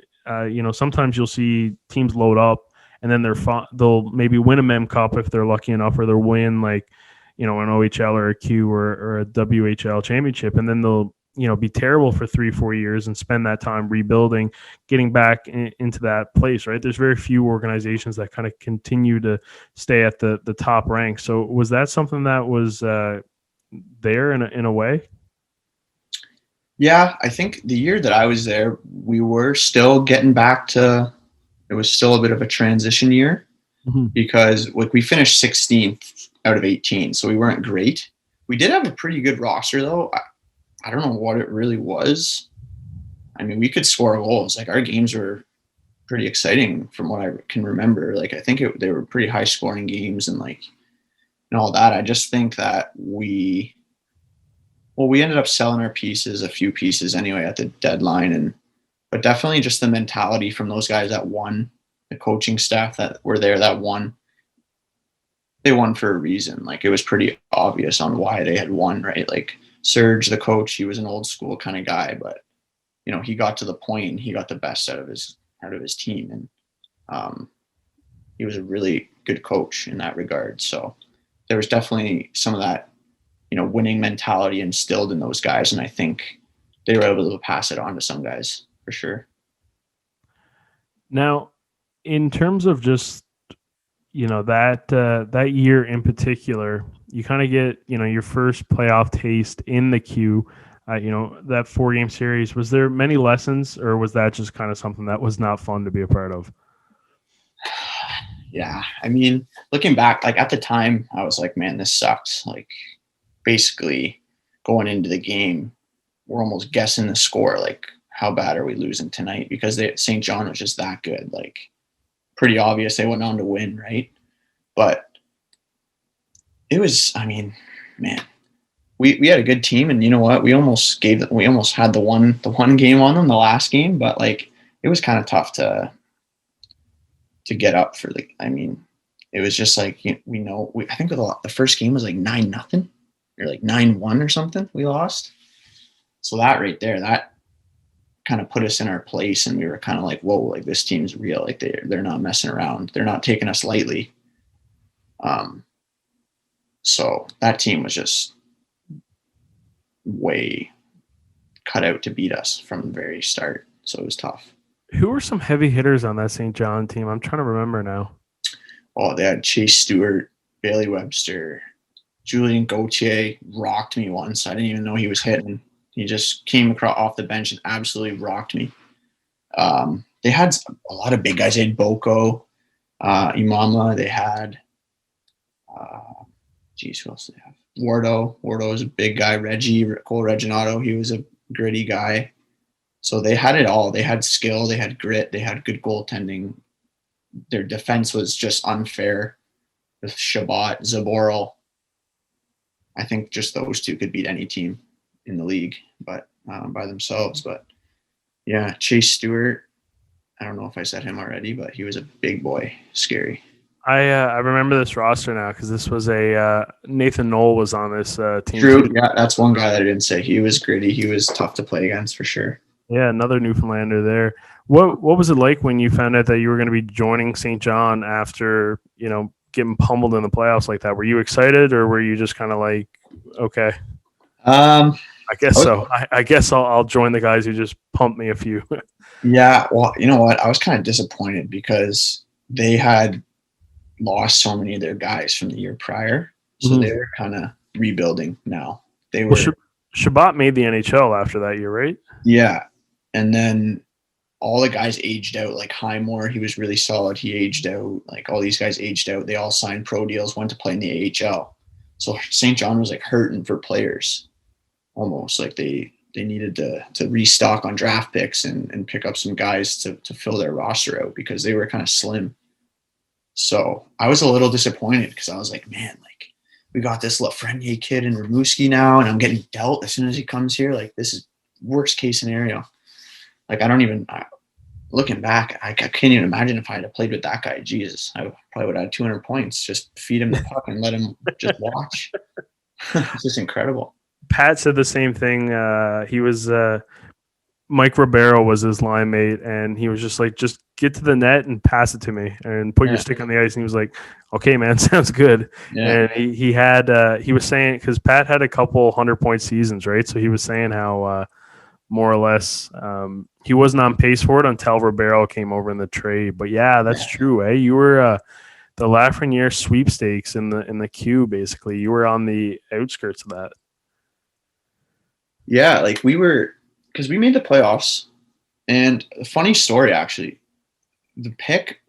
sometimes you'll see teams load up and then they'll maybe win a Mem Cup if they're lucky enough, or they'll win like an OHL or a Q or a WHL championship, and then they'll be terrible for 3-4 years and spend that time rebuilding, getting back into that place, right? There's very few organizations that kind of continue to stay at the top rank. So was that something that was there in a way? Yeah, I think the year that I was there, we were still getting back to, it was still a bit of a transition year because like we finished 16th out of 18. So we weren't great. We did have a pretty good roster though. I don't know what it really was. I mean, we could score goals. Like our games were pretty exciting from what I can remember. Like I think they were pretty high scoring games and all that. I just think that we ended up selling our pieces, a few pieces anyway at the deadline, but definitely just the mentality from those guys that won, the coaching staff that were there that won. They won for a reason. Like it was pretty obvious on why they had won, right? Like Serge, the coach, he was an old school kind of guy, but he got to the point and he got the best out of his team, and he was a really good coach in that regard. So there was definitely some of that, winning mentality instilled in those guys, and I think they were able to pass it on to some guys for sure. Now, in terms of just that year in particular, you kind of get your first playoff taste in the Q. That 4-game series. Was there many lessons, or was that just kind of something that was not fun to be a part of? Yeah, I mean, looking back, like at the time, I was like, man, this sucks. Like, basically, going into the game, we're almost guessing the score. Like, how bad are we losing tonight? Because St. John was just that good. Like, pretty obvious they went on to win, right? But it was, I mean, man, we had a good team, and you know what? We almost had the one game on them, the last game, but like it was kind of tough to get up for the. I mean, it was just like I think the first game was like 9-0 or like 9-1 or something. We lost, so that right there, that kind of put us in our place, and we were kind of like, whoa, like this team's real. Like they're not messing around. They're not taking us lightly. So that team was just way cut out to beat us from the very start. So it was tough. Who were some heavy hitters on that St. John team? I'm trying to remember now. Oh, they had Chase Stewart, Bailey Webster, Julian Gauthier rocked me once. I didn't even know he was hitting. He just came across off the bench and absolutely rocked me. They had a lot of big guys. They had Boko, Imama. They had, who else did they have? Wardo. Wardo was a big guy. Cole Reginato. He was a gritty guy. So they had it all. They had skill. They had grit. They had good goaltending. Their defense was just unfair with Shabbat, Zaboral. I think just those two could beat any team in the league, but by themselves. But yeah, Chase Stewart. I don't know if I said him already, but he was a big boy, scary. I remember this roster now because this was a Nathan Knoll was on this team. True, too. Yeah, that's one guy that I didn't say. He was gritty. He was tough to play against for sure. Yeah, another Newfoundlander there. What was it like when you found out that you were going to be joining St. John after getting pummeled in the playoffs like that? Were you excited, or were you just kind of like, okay? I guess so. I guess I'll join the guys who just pumped me a few. Yeah, well, you know what? I was kind of disappointed because they had lost so many of their guys from the year prior, so they're kind of rebuilding now. They were. Well, Shabbat made the NHL after that year, right? Yeah, and then all the guys aged out. Like Highmore, he was really solid. He aged out. Like all these guys aged out. They all signed pro deals, went to play in the AHL. So St. John was like hurting for players, almost like they needed to restock on draft picks and pick up some guys to fill their roster out because they were kind of slim. So I was a little disappointed because I was like, man, like we got this Lafreniere kid in Rimouski now, and I'm getting dealt as soon as he comes here. Like this is worst case scenario. Like looking back, I can't even imagine if I had played with that guy. Jesus, I probably would have had 200 points. Just feed him the puck and let him just watch. It's just incredible. Pat said the same thing. He was Mike Ribeiro was his line mate, and he was just like, just get to the net and pass it to me and put your stick on the ice. And he was like, okay, man, sounds good. Yeah. And he was saying, because Pat had a couple 100-point seasons, right? So he was saying how more or less he wasn't on pace for it until Ribeiro came over in the trade. But yeah, that's true. Eh? You were the Lafreniere sweepstakes in the Q, basically. You were on the outskirts of that. Yeah, like we were, because we made the playoffs. And a funny story, actually, the pick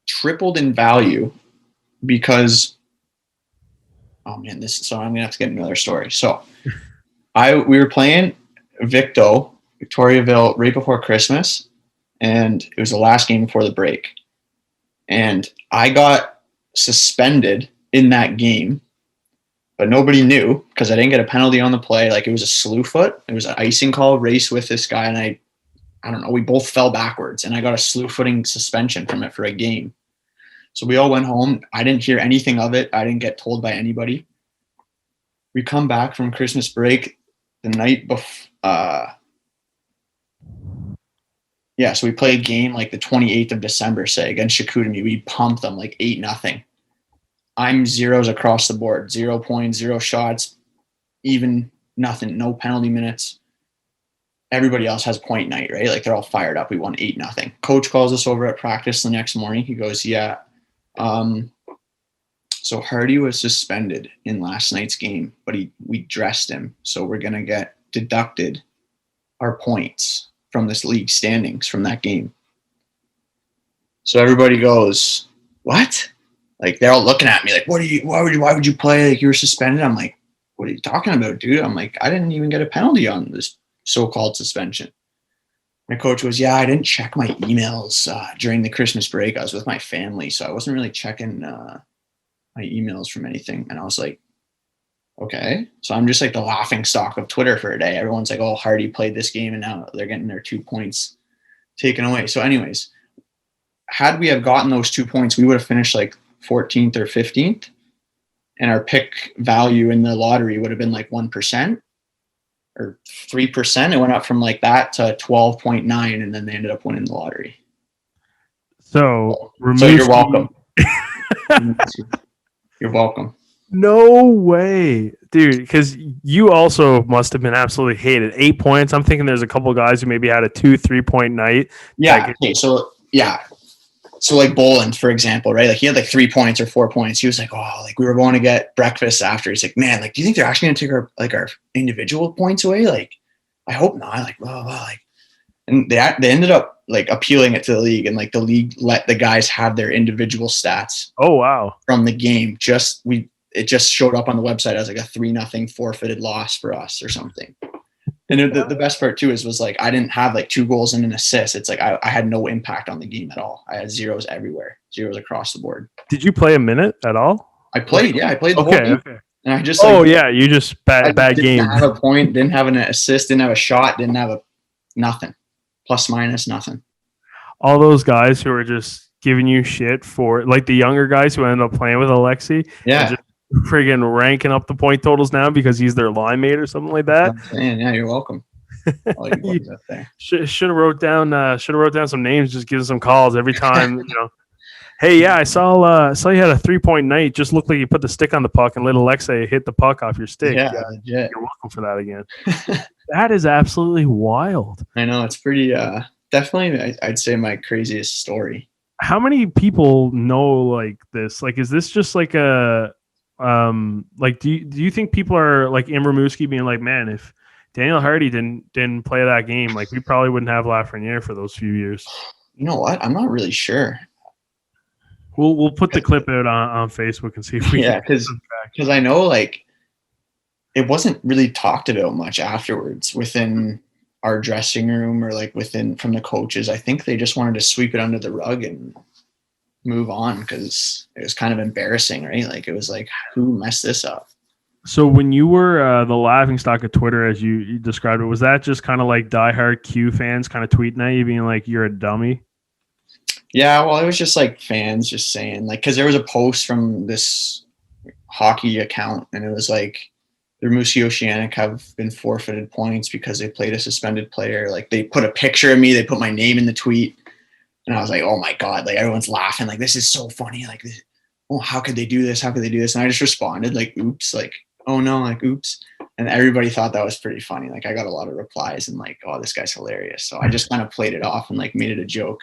tripled in value because, oh man, so I'm gonna have to get another story. So we were playing Victoriaville right before Christmas, and it was the last game before the break. And I got suspended in that game, but nobody knew because I didn't get a penalty on the play. Like it was a slew foot. It was an icing call race with this guy, and I don't know, we both fell backwards, and I got a slew footing suspension from it for a game. So we all went home. I didn't hear anything of it. I didn't get told by anybody. We come back from Christmas break the night before. So we play a game like the 28th of December, say, against Chicoutimi. We pumped them like 8-0. I'm zeros across the board, 0 points, 0 shots, even nothing, no penalty minutes. Everybody else has point night, right? Like they're all fired up. We won 8-0. Coach calls us over at practice the next morning. He goes, yeah, So Hardie was suspended in last night's game, but we dressed him. So we're going to get deducted our points from this league standings from that game. So everybody goes, what? Like, they're all looking at me like, why would you play? Like, you were suspended. I'm like, what are you talking about, dude? I'm like, I didn't even get a penalty on this so-called suspension. My coach goes, yeah, I didn't check my emails during the Christmas break. I was with my family, so I wasn't really checking my emails from anything. And I was like, okay. So I'm just like the laughing stock of Twitter for a day. Everyone's like, oh, Hardie played this game and now they're getting their 2 points taken away. So anyways, had we have gotten those 2 points, we would have finished like 14th or 15th. And our pick value in the lottery would have been like 1% or 3%. It went up from like that to 12.9, and then they ended up winning the lottery. So you're welcome. You're welcome. No way, dude. Because you also must have been absolutely hated. 8 points. I'm thinking there's a couple of guys who maybe had a 2-3 point night. Yeah. Okay. So yeah. So like Boland, for example, right? Like he had like 3 points or 4 points. He was like, oh, like we were going to get breakfast after. He's like, man, like, do you think they're actually going to take our individual points away? Like, I hope not. Like, well, like, and they ended up like appealing it to the league, and like the league let the guys have their individual stats. Oh wow! From the game, it just showed up on the website as like a 3-0 forfeited loss for us or something. And the best part too was like I didn't have like 2 goals and an assist. It's like I had no impact on the game at all. I had zeros everywhere, zeros across the board. Did you play a minute at all? I played the whole game. Okay. And I just you just bad game. Didn't have a point, didn't have an assist, didn't have a shot, didn't have nothing. Plus minus nothing. All those guys who are just giving you shit for like the younger guys who ended up playing with Alexi. Yeah. Just friggin' ranking up the point totals now because he's their line mate or something like that. Yeah, you're welcome. Should have wrote down some names, just give them some calls every time, you know. Hey, yeah, I saw you had a 3-point night. Just looked like you put the stick on the puck and let Alexei hit the puck off your stick. Yeah, legit. You're welcome for that again. That is absolutely wild. I know, it's pretty definitely I'd say my craziest story. How many people know like this? Like, is this just like a like do you think people are like in Rimouski being like, man, if Daniel Hardie didn't play that game, like we probably wouldn't have Lafreniere for those few years? You know what? I'm not really sure. We'll put the clip out on Facebook and see if we because I know like it wasn't really talked about much afterwards within our dressing room or like from the coaches. I think they just wanted to sweep it under the rug and move on because it was kind of embarrassing, right? Like it was like, who messed this up? So when you were the laughing stock of Twitter, as you described it, was that just kind of like diehard Q fans kind of tweeting at you being like, you're a dummy? Yeah, well, it was just like fans just saying like, because there was a post from this hockey account and it was like, the Rimouski Oceanic have been forfeited points because they played a suspended player. Like they put a picture of me, they put my name in the tweet. And I was like, oh my God, like everyone's laughing. Like, this is so funny. Like, oh, how could they do this? How could they do this? And I just responded like, oops, like, oh no, like, oops. And everybody thought that was pretty funny. Like I got a lot of replies and like, oh, this guy's hilarious. So I just kind of played it off and like made it a joke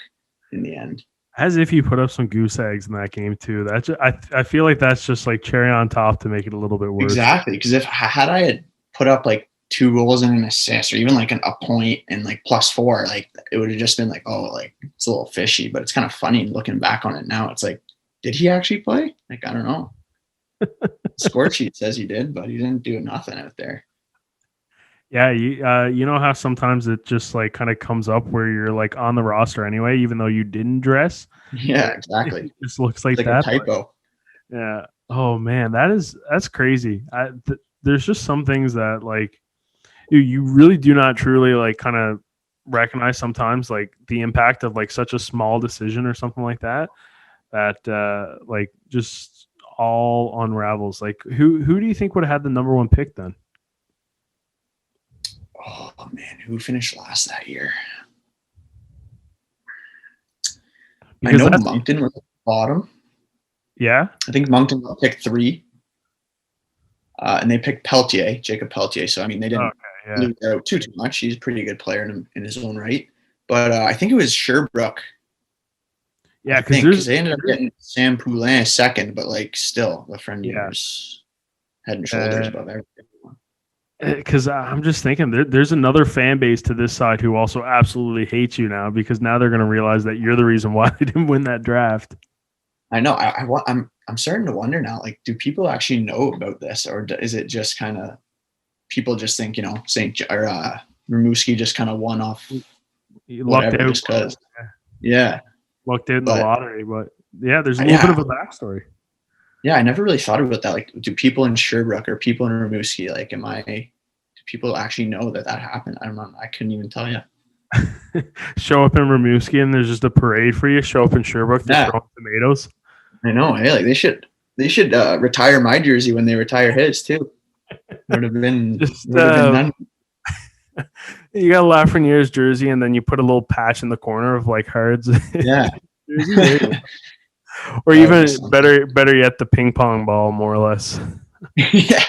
in the end. As if you put up some goose eggs in that game too. That's I feel like that's just like cherry on top to make it a little bit worse. Exactly. Because had I had put up like 2 goals and an assist or even like a point and like +4, like it would have just been like, oh, like it's a little fishy, but it's kind of funny looking back on it now. It's like, did he actually play? Like, I don't know. Score sheet says he did, but he didn't do nothing out there. Yeah, you know how sometimes it just like kind of comes up where you're like on the roster anyway, even though you didn't dress. Yeah, exactly. It just looks like that. A typo. Yeah. Oh man, that's crazy. There's just some things that like you really do not truly like kind of recognize sometimes like the impact of like such a small decision or something like that like just all unravels. Like who do you think would have had the number 1 pick then? Oh man, who finished last that year? Because I know Moncton was at the bottom. Yeah, I think Moncton picked 3, and they picked Jacob Pelletier. So I mean, they didn't lose out too much. He's a pretty good player in his own right. But I think it was Sherbrooke. Yeah, I think because they ended up getting Sam Poulin second, but like still, Lafreniere's head and shoulders above everything. Because I'm just thinking there's another fan base to this side who also absolutely hates you now because now they're going to realize that you're the reason why they didn't win that draft. I know. I'm starting to wonder now. Like, do people actually know about this, or is it just kind of people just think Rimouski just kind of won off Lucked out just because? Yeah, lucked out in the lottery, but yeah, there's a little bit of a backstory. Yeah, I never really thought about that. Like, do people in Sherbrooke or people in Rimouski, like, do people actually know that happened? I don't know. I couldn't even tell you. Show up in Rimouski and there's just a parade for you. Show up in Sherbrooke, they're throwing tomatoes. I know. Hey, like they should retire my jersey when they retire his too. Would have been done. You got Lafreniere's jersey, and then you put a little patch in the corner of like Hard's jersey. Or even better yet, the ping pong ball, more or less. Yeah.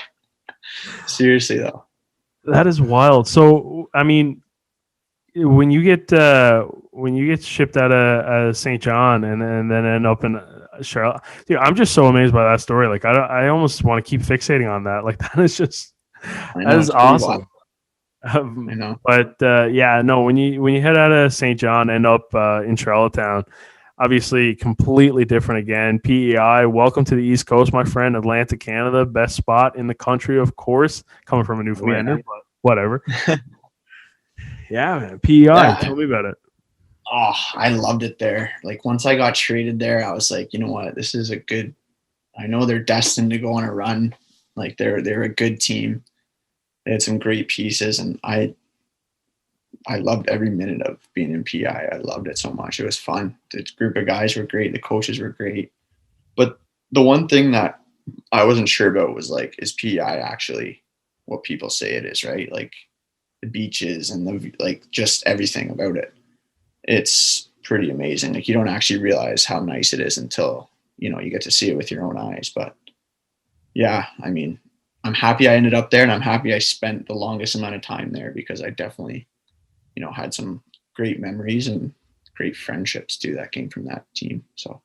Seriously though. That is wild. So I mean, when you get shipped out of St. John and then end up in Charlotte, dude, I'm just so amazed by that story. Like I almost want to keep fixating on that. Like that is awesome. I know. But when you head out of St. John, end up in Charlottetown, obviously completely different again. PEI, welcome to the East Coast, my friend. Atlanta, Canada, best spot in the country, of course. Coming from a Newfoundlander, but whatever. Yeah, man. PEI, tell me about it. Oh, I loved it there. Like once I got traded there, I was like, you know what, this is I know they're destined to go on a run. Like they're a good team. They had some great pieces, and I loved every minute of being in PI. I loved it so much. It was fun. The group of guys were great. The coaches were great. But the one thing that I wasn't sure about was like, is PI actually what people say it is, right? Like the beaches and just everything about it. It's pretty amazing. Like you don't actually realize how nice it is until, you get to see it with your own eyes. But yeah, I mean, I'm happy I ended up there, and I'm happy I spent the longest amount of time there because I definitely, had some great memories and great friendships too that came from that team. So,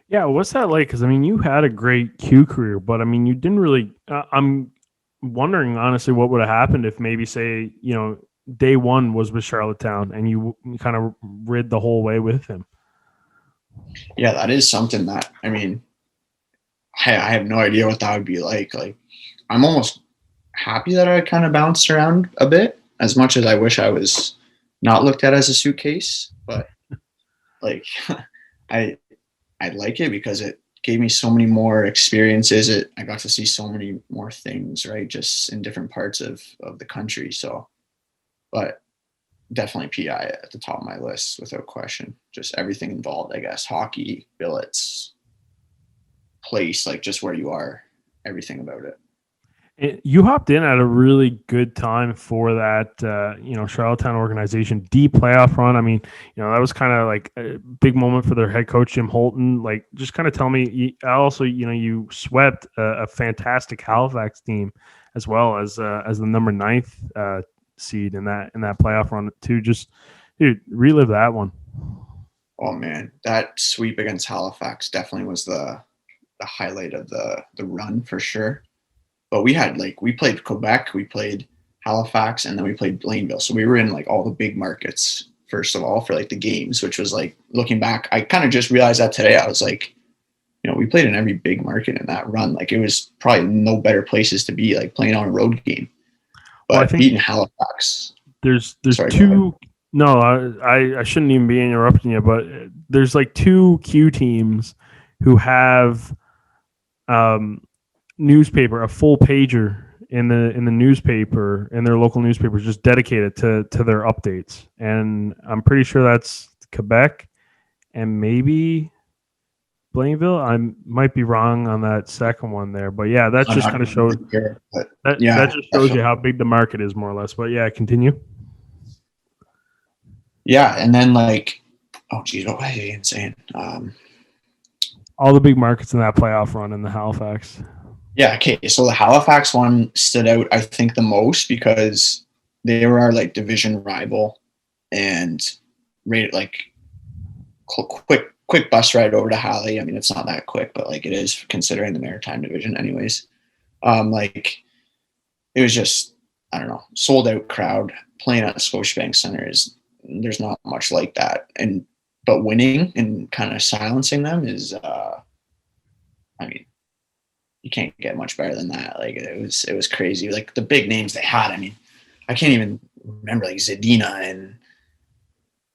yeah, what's that like? Because I mean, you had a great Q career, but I mean, you didn't really. I'm wondering honestly what would have happened if maybe say day one was with Charlottetown and you kind of rid the whole way with him. Yeah, that is something that I mean, I have no idea what that would be like. Like, I'm almost happy that I kind of bounced around a bit, as much as I wish I was not looked at as a suitcase. But like, I like it because it gave me so many more experiences. I got to see so many more things, right? Just in different parts of the country. So, but definitely PI at the top of my list without question. Just everything involved, I guess. Hockey, billets, place, like just where you are, everything about it. You hopped in at a really good time for that, Charlottetown organization, deep playoff run. I mean, that was kind of like a big moment for their head coach, Jim Holton. Like, just kind of tell me, also, you swept a fantastic Halifax team as well as the number 9th seed in that playoff run too. Just, dude, relive that one. Oh man, that sweep against Halifax definitely was the highlight of the run for sure. But we played Quebec, we played Halifax, and then we played Blainville. So we were in like all the big markets, first of all, for like the games, which was like, looking back, I kind of just realized that today. I was like, we played in every big market in that run. Like it was probably no better places to be, like playing on a road game. But I think beating Halifax. There's two. No, I shouldn't even be interrupting you, but there's like two Q teams who have newspaper, a full pager in the newspaper, in their local newspapers, just dedicated to their updates. And I'm pretty sure that's Quebec and maybe Blainville. I might be wrong on that second one there, but yeah, that just kind of shows that just shows you how big the market is, more or less. But yeah, continue. Yeah, and then like, oh geez, what was I even saying? All the big markets in that playoff run in the Halifax. Yeah, okay. So the Halifax one stood out, I think, the most because they were our like division rival and rated like quick quick bus ride over to Halley. I mean, it's not that quick, but like it is considering the Maritime Division anyways. Like it was just, I don't know, sold out crowd. Playing at Scotiabank Center there's not much like that. But winning and kind of silencing them is, I mean, you can't get much better than that. Like it was crazy. Like the big names they had. I mean, I can't even remember like Zadina and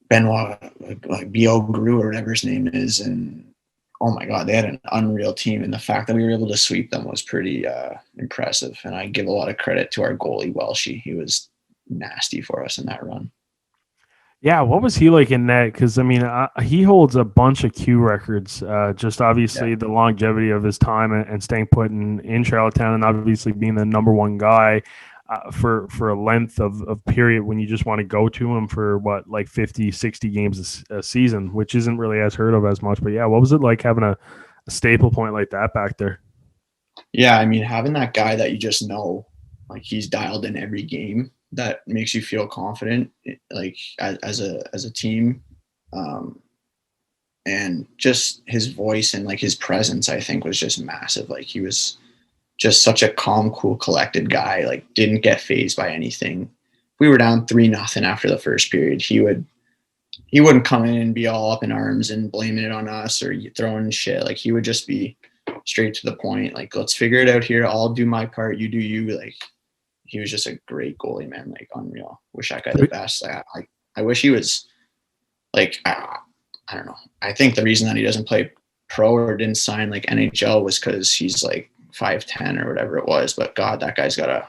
Benoit, like B.O. Gru or whatever his name is. And oh my God, they had an unreal team. And the fact that we were able to sweep them was pretty impressive. And I give a lot of credit to our goalie, Welshie. He was nasty for us in that run. Yeah, what was he like in net? Because I mean, he holds a bunch of Q records. Just obviously the longevity of his time and staying put in Charlottetown, and obviously being the number one guy for a length of period when you just want to go to him for what, like 50, 60 games a season, which isn't really as heard of as much. But yeah, what was it like having a staple point like that back there? Yeah, I mean, having that guy that you just know, like he's dialed in every game, that makes you feel confident, like as a team, and just his voice and like his presence, I think, was just massive. Like he was just such a calm, cool, collected guy. Like didn't get fazed by anything. We were down 3-0 after the first period. He wouldn't come in and be all up in arms and blaming it on us or throwing shit. Like he would just be straight to the point. Like, let's figure it out here. I'll do my part. You do you. Like, he was just a great goalie, man. Like, unreal. Wish that guy the best. I wish he was like, I don't know. I think the reason that he doesn't play pro or didn't sign like NHL was because he's like 5'10" or whatever it was. But God, that guy's got a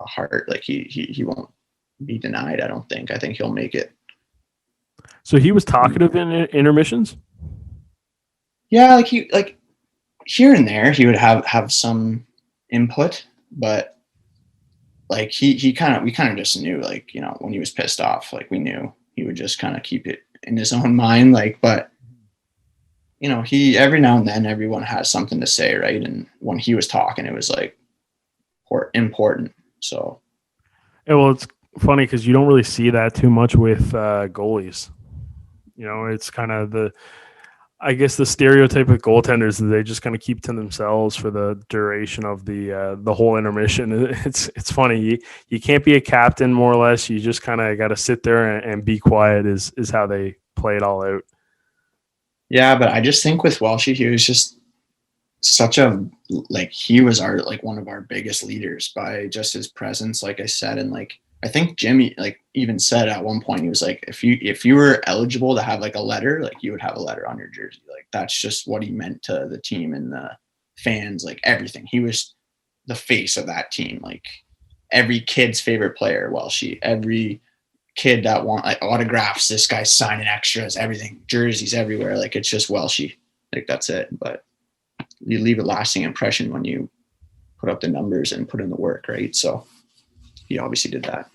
heart. Like he won't be denied. I don't think. I think he'll make it. So he was talkative in intermissions? Yeah, like here and there he would have some input, but like we kind of just knew, like, you know, when he was pissed off, like we knew he would just kind of keep it in his own mind. Like, but you know, he every now and then everyone has something to say, right? And when he was talking, it was like important. So yeah, well, it's funny because you don't really see that too much with goalies. You know, it's kind of I guess the stereotype of goaltenders is they just kind of keep to themselves for the duration of the whole intermission. It's funny. You can't be a captain, more or less. You just kind of got to sit there and be quiet is how they play it all out. Yeah, but I just think with Welshie, he was just such a, like, he was one of our biggest leaders by just his presence, like I said. And like, I think Jimmy like even said at one point, he was like, if you were eligible to have like a letter, like you would have a letter on your jersey. Like that's just what he meant to the team and the fans, like everything. He was the face of that team. Like every kid's favorite player, Welshie, every kid that want like autographs, this guy's signing extras, everything, jerseys everywhere. Like it's just Welshie. Like that's it. But you leave a lasting impression when you put up the numbers and put in the work, right? So he obviously did that.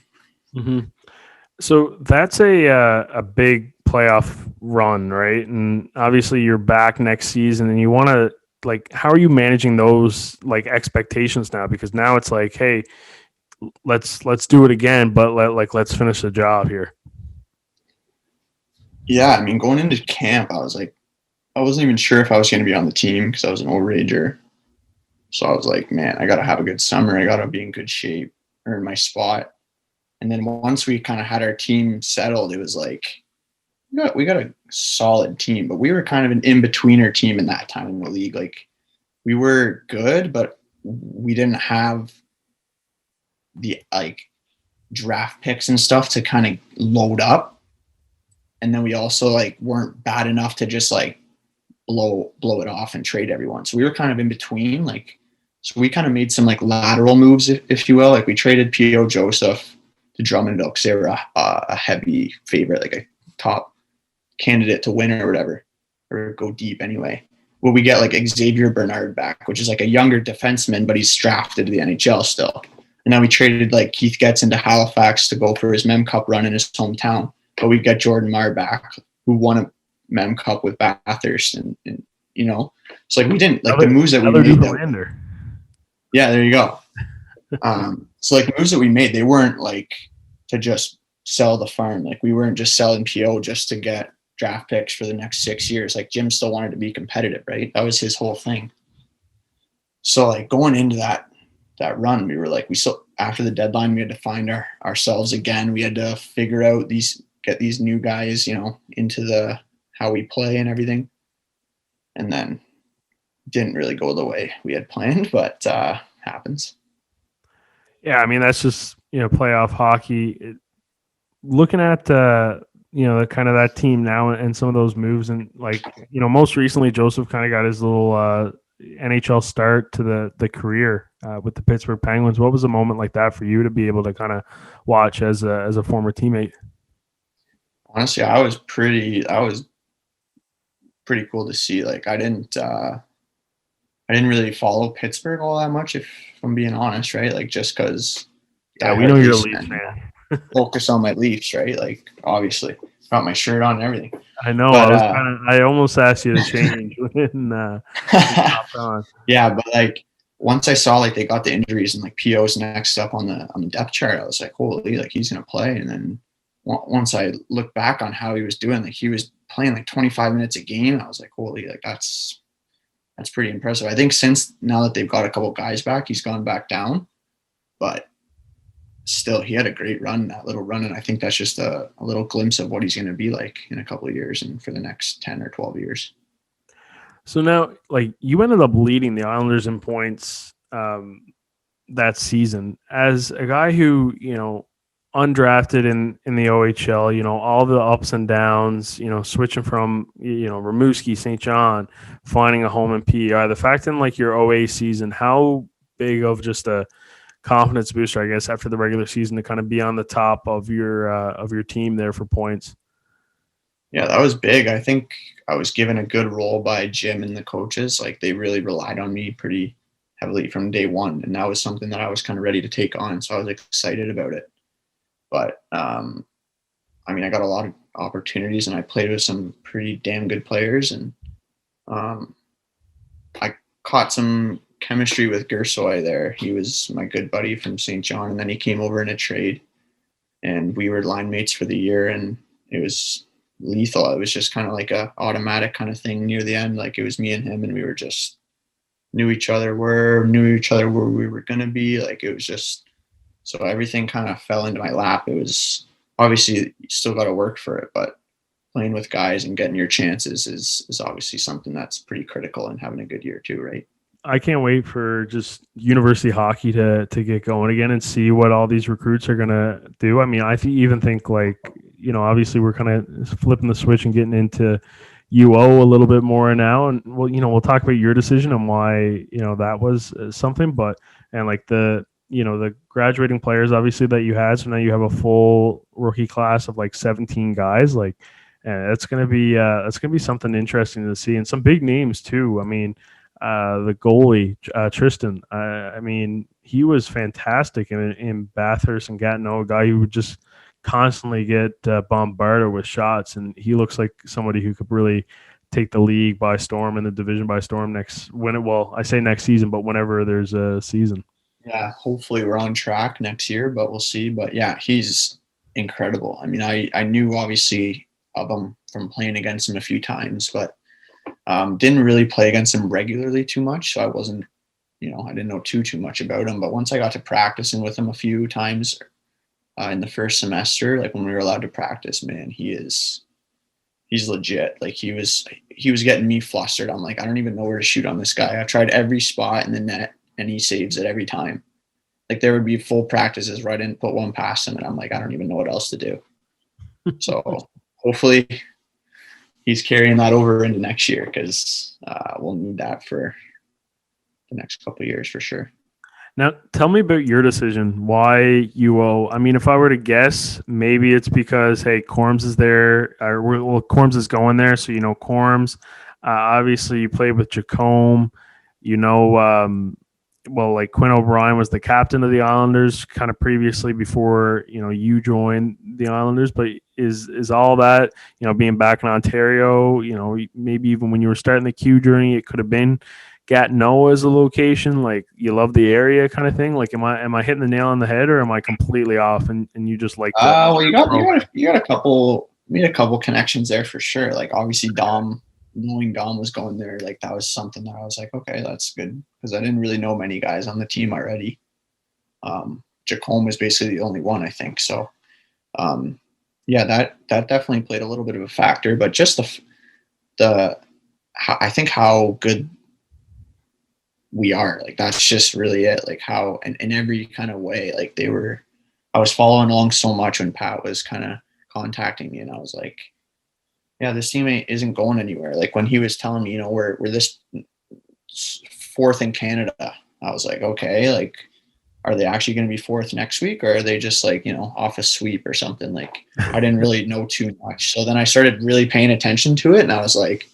Mm-hmm. So that's a big playoff run, right? And obviously you're back next season, and you want to, like, how are you managing those like expectations now? Because now it's like, hey, let's do it again, but let's finish the job here. Yeah, I mean, going into camp, I was like, I wasn't even sure if I was going to be on the team because I was an overager. So I was like, man, I got to have a good summer. I got to be in good shape, earn my spot. And then once we kind of had our team settled, it was like, we got a solid team, but we were kind of an in-betweener team in that time in the league. Like we were good, but we didn't have the like draft picks and stuff to kind of load up. And then we also like weren't bad enough to just like blow it off and trade everyone. So we were kind of in between. Like, so we kind of made some like lateral moves, if you will. Like we traded P.O. Joseph to Drummondville because they were a heavy favorite, like a top candidate to win or whatever, or go deep anyway. Well, we get like Xavier Bernard back, which is like a younger defenseman, but he's drafted to the NHL still. And then we traded like Keith Getz into Halifax to go for his Mem Cup run in his hometown. But we got Jordan Marr back, who won a Mem Cup with Bathurst, and you know, it's like we didn't like the moves that we made. Yeah, there you go. So like the moves that we made, they weren't like to just sell the farm. Like we weren't just selling PO just to get draft picks for the next 6 years. Like Jim still wanted to be competitive, right? That was his whole thing. So like going into that run, we were like, after the deadline, we had to find ourselves again. We had to figure out get these new guys, into how we play and everything. And then didn't really go the way we had planned, but happens. Yeah, I mean, that's just, playoff hockey. Looking at, the kind of that team now and some of those moves, and like, most recently, Joseph kind of got his little NHL start to the career with the Pittsburgh Penguins. What was a moment like that for you to be able to kind of watch as a former teammate? Honestly, I was pretty cool to see. Like I didn't really follow Pittsburgh all that much, if I'm being honest, right? Like just because. Yeah, we know you're a Leafs fan. Focus on my Leafs, right? Like obviously, got my shirt on and everything. I know. But, I almost asked you to change when hopped on. Yeah, but like once I saw like they got the injuries and like PO's next up on the depth chart, I was like, holy, like he's gonna play. And then once I looked back on how he was doing, like he was playing like 25 minutes a game. I was like, holy, like that's pretty impressive. I think since now that they've got a couple guys back, he's gone back down, but still he had a great run, that little run. And I think that's just a little glimpse of what he's going to be like in a couple of years and for the next 10 or 12 years. So now, like, you ended up leading the Islanders in points that season as a guy who, undrafted in the OHL, all the ups and downs, switching from, Rimouski, St. John, finding a home in PEI. The fact in like your OA season, how big of just a confidence booster, I guess, after the regular season to kind of be on the top of your team there for points? Yeah, that was big. I think I was given a good role by Jim and the coaches. Like they really relied on me pretty heavily from day one. And that was something that I was kind of ready to take on. So I was excited about it. But I got a lot of opportunities and I played with some pretty damn good players. And I caught some chemistry with Gersoy there. He was my good buddy from St. John. And then he came over in a trade and we were line mates for the year. And it was lethal. It was just kind of like a automatic kind of thing near the end. Like it was me and him and we were just knew each other where we were going to be. Like it was just, so everything kind of fell into my lap. It was obviously you still got to work for it, but playing with guys and getting your chances is obviously something that's pretty critical and having a good year too, right? I can't wait for just university hockey to get going again and see what all these recruits are going to do. I mean, I even think like, obviously we're kind of flipping the switch and getting into UO a little bit more now. And we'll talk about your decision and why, that was something, and like the graduating players obviously that you had. So now you have a full rookie class of like 17 guys. Like, that's going to be something interesting to see, and some big names too. I mean, the goalie, Tristan, I mean, he was fantastic in Bathurst and Gatineau, a guy who would just constantly get bombarded with shots, and he looks like somebody who could really take the league by storm and the division by storm I say next season, but whenever there's a season. Yeah, hopefully we're on track next year, but we'll see. But yeah, he's incredible. I mean, I knew obviously of him from playing against him a few times, but didn't really play against him regularly too much. So I wasn't, I didn't know too much about him. But once I got to practicing with him a few times in the first semester, like when we were allowed to practice, man, he's legit. Like he was getting me flustered. I'm like, I don't even know where to shoot on this guy. I've tried every spot in the net and he saves it every time. Like there would be full practices where I didn't put one past him and I'm like, I don't even know what else to do. So hopefully he's carrying that over into next year because we'll need that for the next couple of years for sure. Now, tell me about your decision. Why UO? I mean, if I were to guess, maybe it's because, hey, Corms is there. Corms is going there, so Corms. Obviously, you played with Jacome. Like Quinn O'Brien was the captain of the Islanders kind of previously before, you joined the Islanders. But is all that, being back in Ontario, maybe even when you were starting the Q journey, it could have been Gatineau as a location, like you love the area kind of thing? Like, am I hitting the nail on the head or am I completely off and you just like well, you got a couple made a couple connections there for sure. Like obviously Dom, knowing Dom was going there, like that was something that I was like, okay, that's good, because I didn't really know many guys on the team already. Jacome was basically the only one, I think. So yeah, that definitely played a little bit of a factor, but just I think how good we are, like that's just really it. Like how in every kind of way, like I was following along so much when Pat was kind of contacting me, and I was like, yeah, this team isn't going anywhere. Like when he was telling me, we're this fourth in Canada, I was like, okay, like, are they actually going to be fourth next week, or are they just like, off a sweep or something? Like I didn't really know too much. So then I started really paying attention to it, and I was like,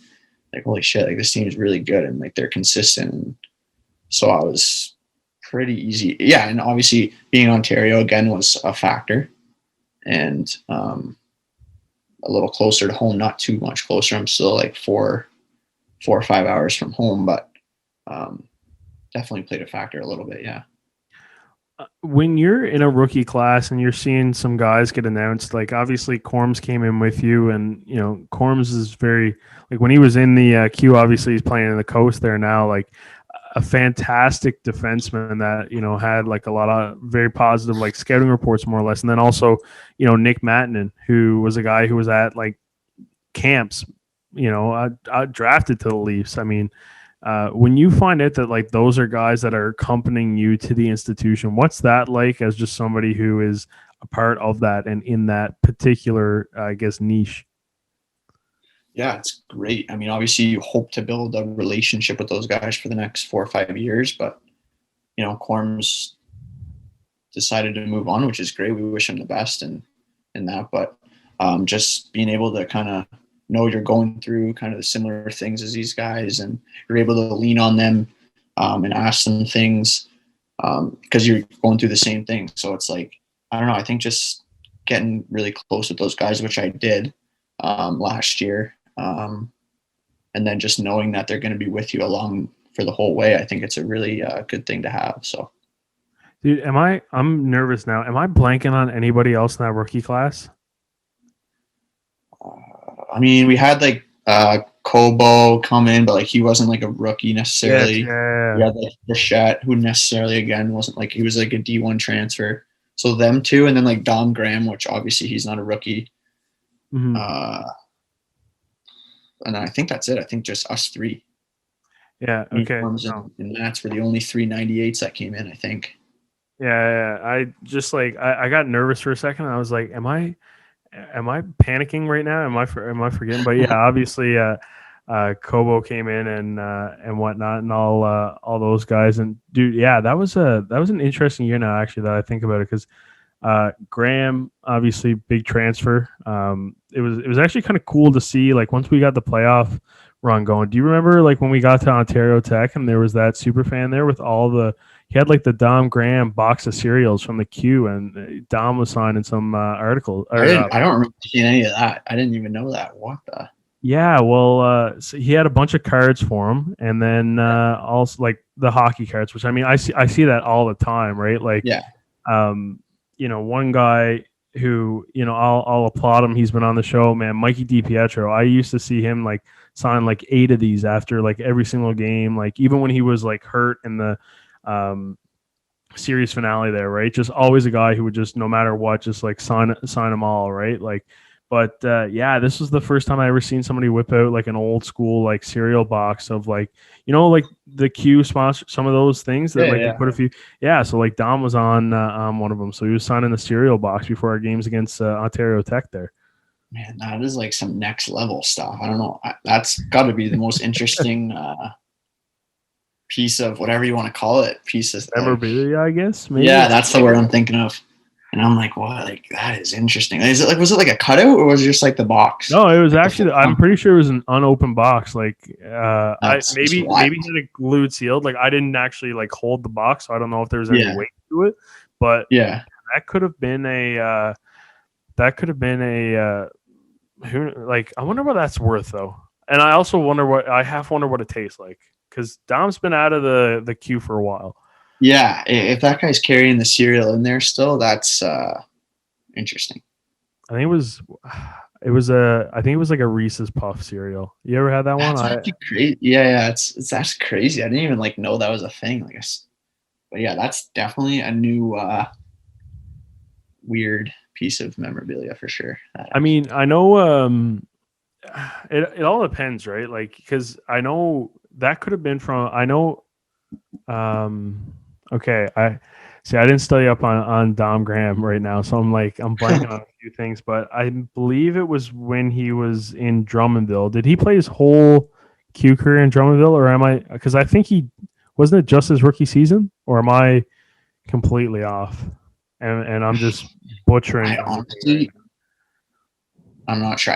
holy shit, like this team is really good, and like they're consistent. And so I was pretty easy. Yeah. And obviously being Ontario again was a factor, and a little closer to home, not too much closer. I'm still like 4 or 5 hours from home, but definitely played a factor a little bit. Yeah. When you're in a rookie class and you're seeing some guys get announced, like obviously Corms came in with you, and Corms is very, like when he was in the Q, obviously he's playing in the coast there now, like a fantastic defenseman that had like a lot of very positive like scouting reports more or less, and then also Nick Mattinen, who was a guy who was at like camps, drafted to the Leafs. I mean, when you find out that like those are guys that are accompanying you to the institution, what's that like as just somebody who is a part of that and in that particular, I guess, niche? Yeah, it's great. I mean, obviously you hope to build a relationship with those guys for the next 4 or 5 years, but Corms decided to move on, which is great. We wish him the best in that, but just being able to kind of know you're going through kind of the similar things as these guys, and you're able to lean on them and ask them things because you're going through the same thing. So it's like, I don't know, I think just getting really close with those guys, which I did last year, and then just knowing that they're going to be with you along for the whole way, I think it's a really good thing to have. So, dude, I'm nervous now. Am I blanking on anybody else in that rookie class? I mean, we had like Kobo come in, but like he wasn't like a rookie necessarily. Yes, yeah. We had like Bichette, who necessarily again wasn't like, he was like a D1 transfer. So them two, and then like Dom Graham, which obviously he's not a rookie. Mm-hmm. And I think that's it. I think just us three. Yeah. Okay. And that's for the only 398s that came in, I think. Yeah. I just like I got nervous for a second. I was like, am I panicking right now? Am I forgetting? But yeah, obviously, Kobo came in and whatnot, and all those guys. And dude, yeah, that was an interesting year now, actually, that I think about it, because Graham, obviously, big transfer. It was actually kind of cool to see, like, once we got the playoff run going. Do you remember, like, when we got to Ontario Tech and there was that super fan there with he had like the Dom Graham box of cereals from the Q, and Dom was signing some article. I don't remember seeing any of that. I didn't even know that. What the? Yeah, well, so he had a bunch of cards for him, and then also like the hockey cards, which I mean, I see that all the time, right? Like, yeah. One guy who, I'll applaud him. He's been on the show, man. Mikey DiPietro. I used to see him like sign like 8 of these after like every single game. Like even when he was like hurt in the series finale there, right? Just always a guy who would just, no matter what, just like sign them all, right? Like, but yeah, this was the first time I ever seen somebody whip out like an old school like cereal box of like, like the Q sponsor, some of those things that they put a few. Yeah, so like Dom was on one of them, so he was signing the cereal box before our games against Ontario Tech there. Man, that is like some next level stuff. I don't know. That's got to be the most interesting piece of whatever you want to call it. Piece of memorabilia, I guess. Maybe. Yeah, that's the word I'm thinking of. And I'm like, what? Like, that is interesting. Was it like a cutout, or was it just like the box? No, it was actually, I'm pretty sure it was an unopened box. Like, maybe he had it glued sealed. Like, I didn't actually like hold the box, so I don't know if there was any weight to it. But yeah, that could have been a, I wonder what that's worth though. And I also wonder what it tastes like, because Dom's been out of the queue for a while. Yeah, if that guy's carrying the cereal in there still, that's interesting. I think It was I think it was like a Reese's Puff cereal. You ever had that one? That's actually crazy. Yeah, it's that's crazy. I didn't even like know that was a thing. Like, but yeah, that's definitely a new weird piece of memorabilia for sure. I mean, I know it all depends, right? Like, because I know that could have been from, I know, okay, I see, I didn't study up on Dom Graham right now, so I'm blanking on a few things, but I believe it was when he was in Drummondville. Did he play his whole Q career in Drummondville, or am I, because I think wasn't it just his rookie season, or am I completely off? And I'm just butchering. I honestly, I'm not sure.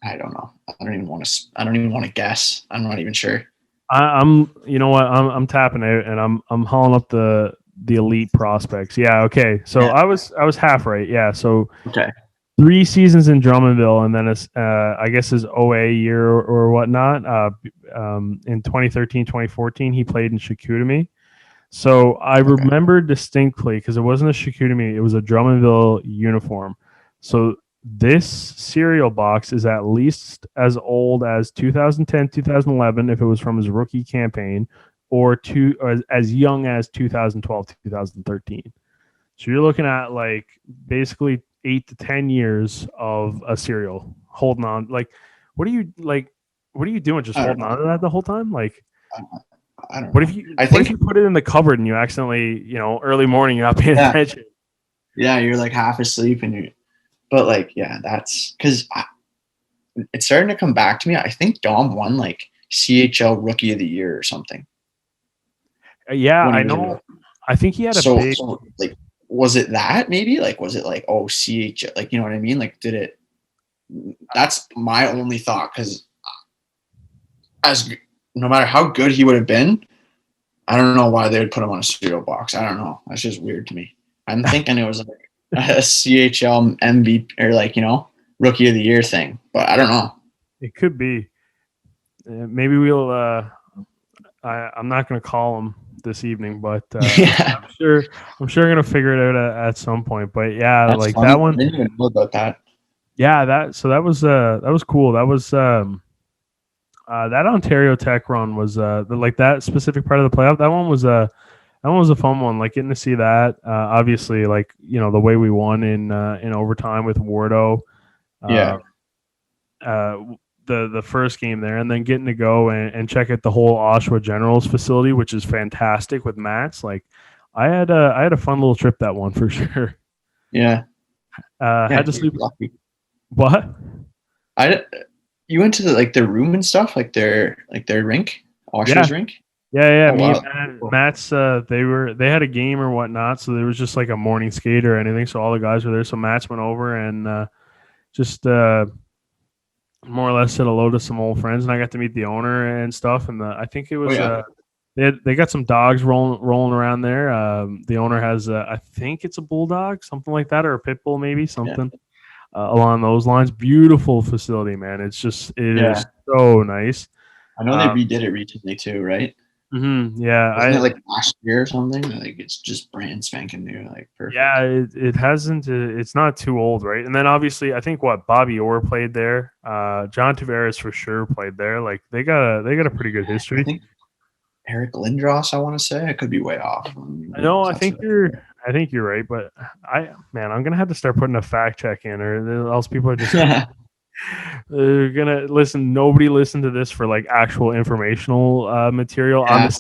I don't know. I don't even want to guess. I'm not even sure. I'm you know what, I'm tapping out and I'm hauling up the elite prospects. Yeah, okay. So Yeah. I was half right. Yeah, so Okay. 3 seasons in Drummondville, and then I guess his OA year or whatnot. In 2013, 2014, he played in Chicoutimi. So I remember distinctly because it wasn't a Chicoutimi, it was a Drummondville uniform. So this cereal box is at least as old as 2010, 2011 if it was from his rookie campaign, or as young as 2012, 2013. So you're looking at like basically 8 to 10 years of a cereal holding on. Like, what are you like? What are you doing? Just holding on to that the whole time? Like, I don't know. what if you put it in the cupboard and you accidentally, early morning, you're not paying attention? Yeah, you're like half asleep but like, yeah, that's because it's starting to come back to me. I think Dom won like CHL Rookie of the Year or something. Yeah, I know. I think he had a big. So, like, was it that maybe? Like, was it like, oh, CHL? Like, you know what I mean? Like, did it? That's my only thought, because no matter how good he would have been, I don't know why they would put him on a cereal box. I don't know. That's just weird to me. I'm thinking it was like a CHL MVP or like, Rookie of the Year thing, but I don't know. It could be. Maybe we'll. I'm not going to call him this evening, but Yeah. I'm sure going to figure it out at some point. But yeah, That's like funny. that one. I didn't even know about that. Yeah, that was cool. That was that Ontario Tech run was like that specific part of the playoff. That one was a fun one. Like getting to see that. Obviously, like the way we won in overtime with Wardo. Yeah. The first game there, and then getting to go and check out the whole Oshawa Generals facility, which is fantastic with mats. Like I had a fun little trip that one for sure. Yeah. Had to sleep. Lucky. What? You went to their room and stuff, like their rink, Oshawa's rink. Yeah. Oh, wow. Matt's they had a game or whatnot, so there was just like a morning skate or anything. So all the guys were there. So Matt's went over and just more or less said hello to some old friends, and I got to meet the owner and stuff. And I think it was they got some dogs rolling around there. The owner has I think it's a bulldog, something like that, or a pit bull, maybe something. Yeah. Along those lines. Beautiful facility, man. It is so nice. I know they redid it recently too, right? Mm-hmm, yeah. Wasn't it like last year or something? Like it's just brand spanking new, like perfect. Yeah, it hasn't. It's not too old, right? And then obviously, I think Bobby Orr played there. John Tavares for sure played there. Like they got a pretty good history. I think Eric Lindros, I want to say. I could be way off. No, I think you're right, but I'm gonna have to start putting a fact check in, or else people are just they're gonna listen. Nobody listened to this for like actual informational material on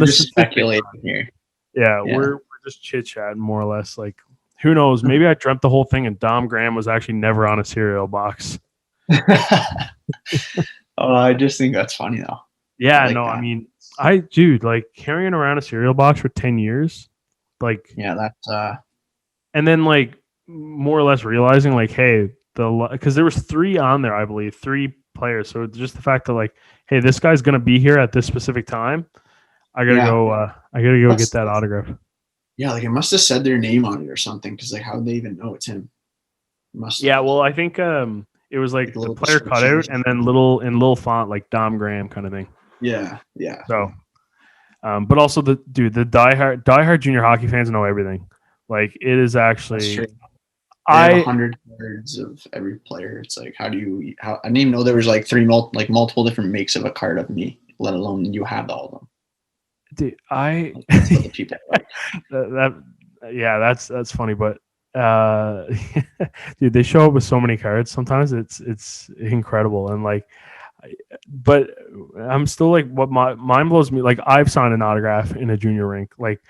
the speculating here. Yeah, we're just chit chatting more or less. Like, who knows? Maybe I dreamt the whole thing, and Dom Graham was actually never on a cereal box. I just think that's funny though. Yeah, I mean, like carrying around a cereal box for 10 years, like, yeah, that's and then like more or less realizing like, hey, because there was 3 on there, I believe, 3 players. So just the fact that like, hey, this guy's gonna be here at this specific time. I gotta go get that autograph. Yeah, like it must have said their name on it or something, because like how would they even know it's him? Yeah, well, I think it was like the player cutout and then little font like Dom Graham kind of thing. Yeah. So, but also the diehard junior hockey fans know everything. Like it is actually, They have I 100 cards of every player. It's like, how I didn't even know there was like multiple different makes of a card of me, let alone you have all of them. dude, I That's what the people like. that yeah, that's funny, but dude, they show up with so many cards. Sometimes it's incredible, and like, but I'm still like, what my mind blows me. Like, I've signed an autograph in a junior rink. Like,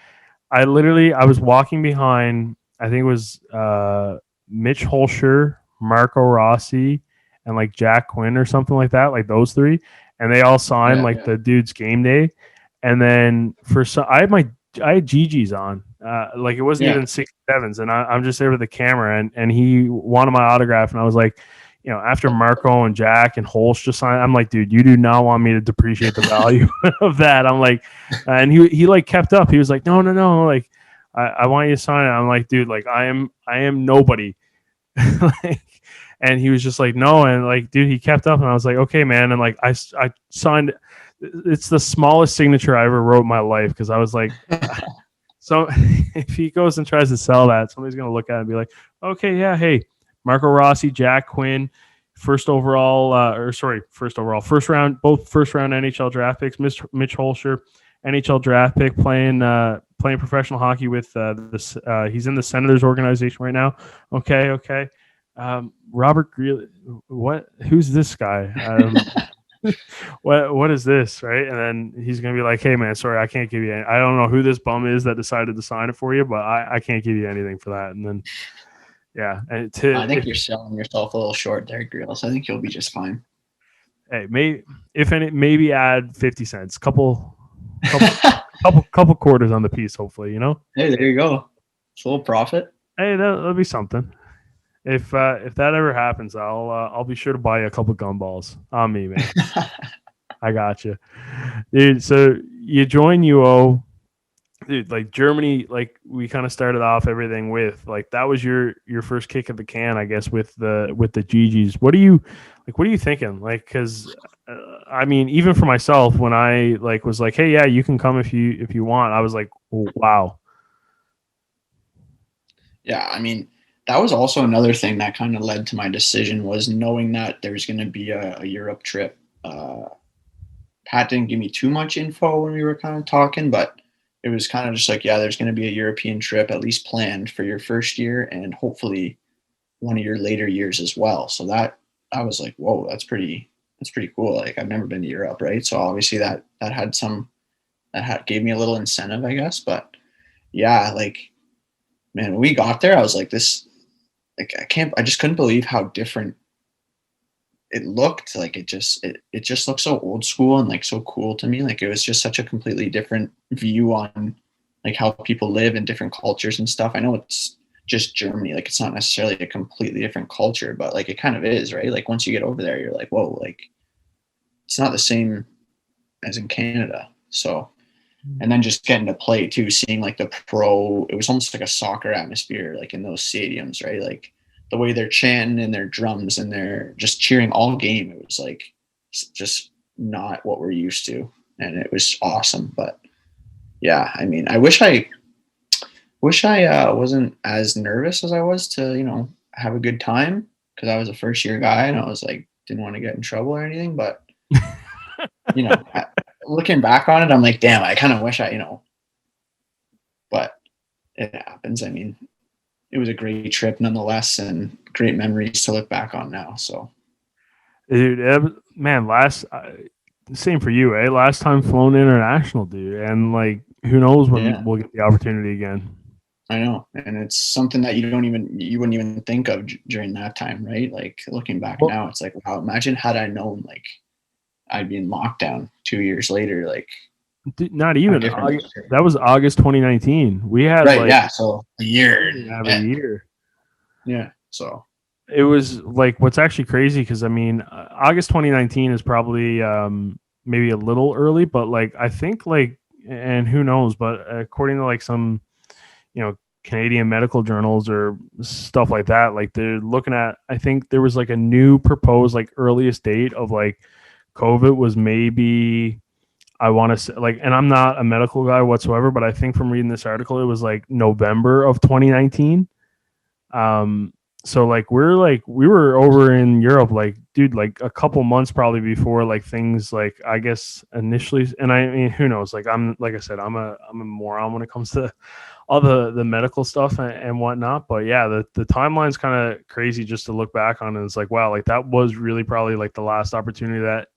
I was walking behind. I think it was Mitch Holscher, Marco Rossi, and like Jack Quinn or something like that. Like those three, and they all signed Yeah, like yeah. the dude's game day. And then I had Gigi's on. Like it wasn't Yeah. even 67s, and I'm just there with the camera, and he wanted my autograph, and I was like, after Marco and Jack and Holsch just signed, I'm like, dude, you do not want me to depreciate the value of that. I'm like, and he like kept up. He was like, no, like I want you to sign it. I'm like, dude, like I am nobody. Like, and he was just like, no, and like, dude, he kept up, and I was like, okay, man, and like I signed. It's the smallest signature I ever wrote in my life, because I was like, so if he goes and tries to sell that, somebody's gonna look at it and be like, okay, yeah, hey, Marco Rossi, Jack Quinn, first round, both first round NHL draft picks. Mitch Holscher, NHL draft pick, playing professional hockey with this. He's in the Senators organization right now. Okay. Robert Greels, what? Who's this guy? What is this, right? And then he's gonna be like, hey man, sorry, I can't give you I don't know who this bum is that decided to sign it for you, but I can't give you anything for that. And then yeah, and I think you're selling yourself a little short there, Greels. I think you'll be just fine. hey, maybe add 50 cents, couple quarters on the piece, hopefully, Hey, there you go. It's a little profit. Hey, that'll be something. If that ever happens, I'll be sure to buy you a couple gumballs on me, man. I got you, dude. So you join UO, dude. Like Germany, like we kind of started off everything with, like that was your first kick of the can, I guess, with the GGs. What are you thinking? Like, because I mean, even for myself, when I like was like, hey, yeah, you can come if you want. I was like, oh, wow. Yeah, I mean, that was also another thing that kind of led to my decision, was knowing that there's going to be a Europe trip. Pat didn't give me too much info when we were kind of talking, but it was kind of just like, yeah, there's going to be a European trip at least planned for your first year, and hopefully one of your later years as well. So that I was like, whoa, that's pretty cool. Like, I've never been to Europe, right? So obviously that gave me a little incentive, I guess. But yeah, like, man, when we got there, I was like, like, I just couldn't believe how different it looked. Like, it just looked so old school and like so cool to me. Like, it was just such a completely different view on like how people live in different cultures and stuff. I know it's just Germany, like it's not necessarily a completely different culture, but like it kind of is, right? Like once you get over there, you're like, whoa, like it's not the same as in Canada. So, and then just getting to play too, seeing like it was almost like a soccer atmosphere, like in those stadiums, right? Like the way they're chanting and their drums and they're just cheering all game. It was like just not what we're used to. And it was awesome. But yeah, I mean, I wish I wasn't as nervous as I was to, have a good time, because I was a first year guy and I was like, didn't want to get in trouble or anything. But, looking back on it, I'm like, damn, I kind of wish but it happens. I mean, it was a great trip nonetheless, and great memories to look back on now. So, dude, man, same for you, eh? Last time flown international, dude, and like, who knows when we'll get the opportunity again. I know, and it's something that you wouldn't even think of during that time, right? Like looking back now, it's like, wow, imagine had I known like I'd be in lockdown 2 years later, like. Not even that was August 2019. We had so a year. A year. Yeah, so it was like, what's actually crazy, because I mean, August 2019 is probably maybe a little early, but like I think like, and who knows, but according to like some Canadian medical journals or stuff like that, like they're looking at, I think there was like a new proposed like earliest date of like COVID was maybe, I want to say, like, and I'm not a medical guy whatsoever, but I think from reading this article, it was like November of 2019. so like we were over in Europe, like dude, like a couple months probably before like things like I guess initially, and I mean who knows, like I'm like I said, I'm a moron when it comes to all the medical stuff and whatnot. But yeah, the timeline's kind of crazy just to look back on, and it's like wow, like that was really probably like the last opportunity that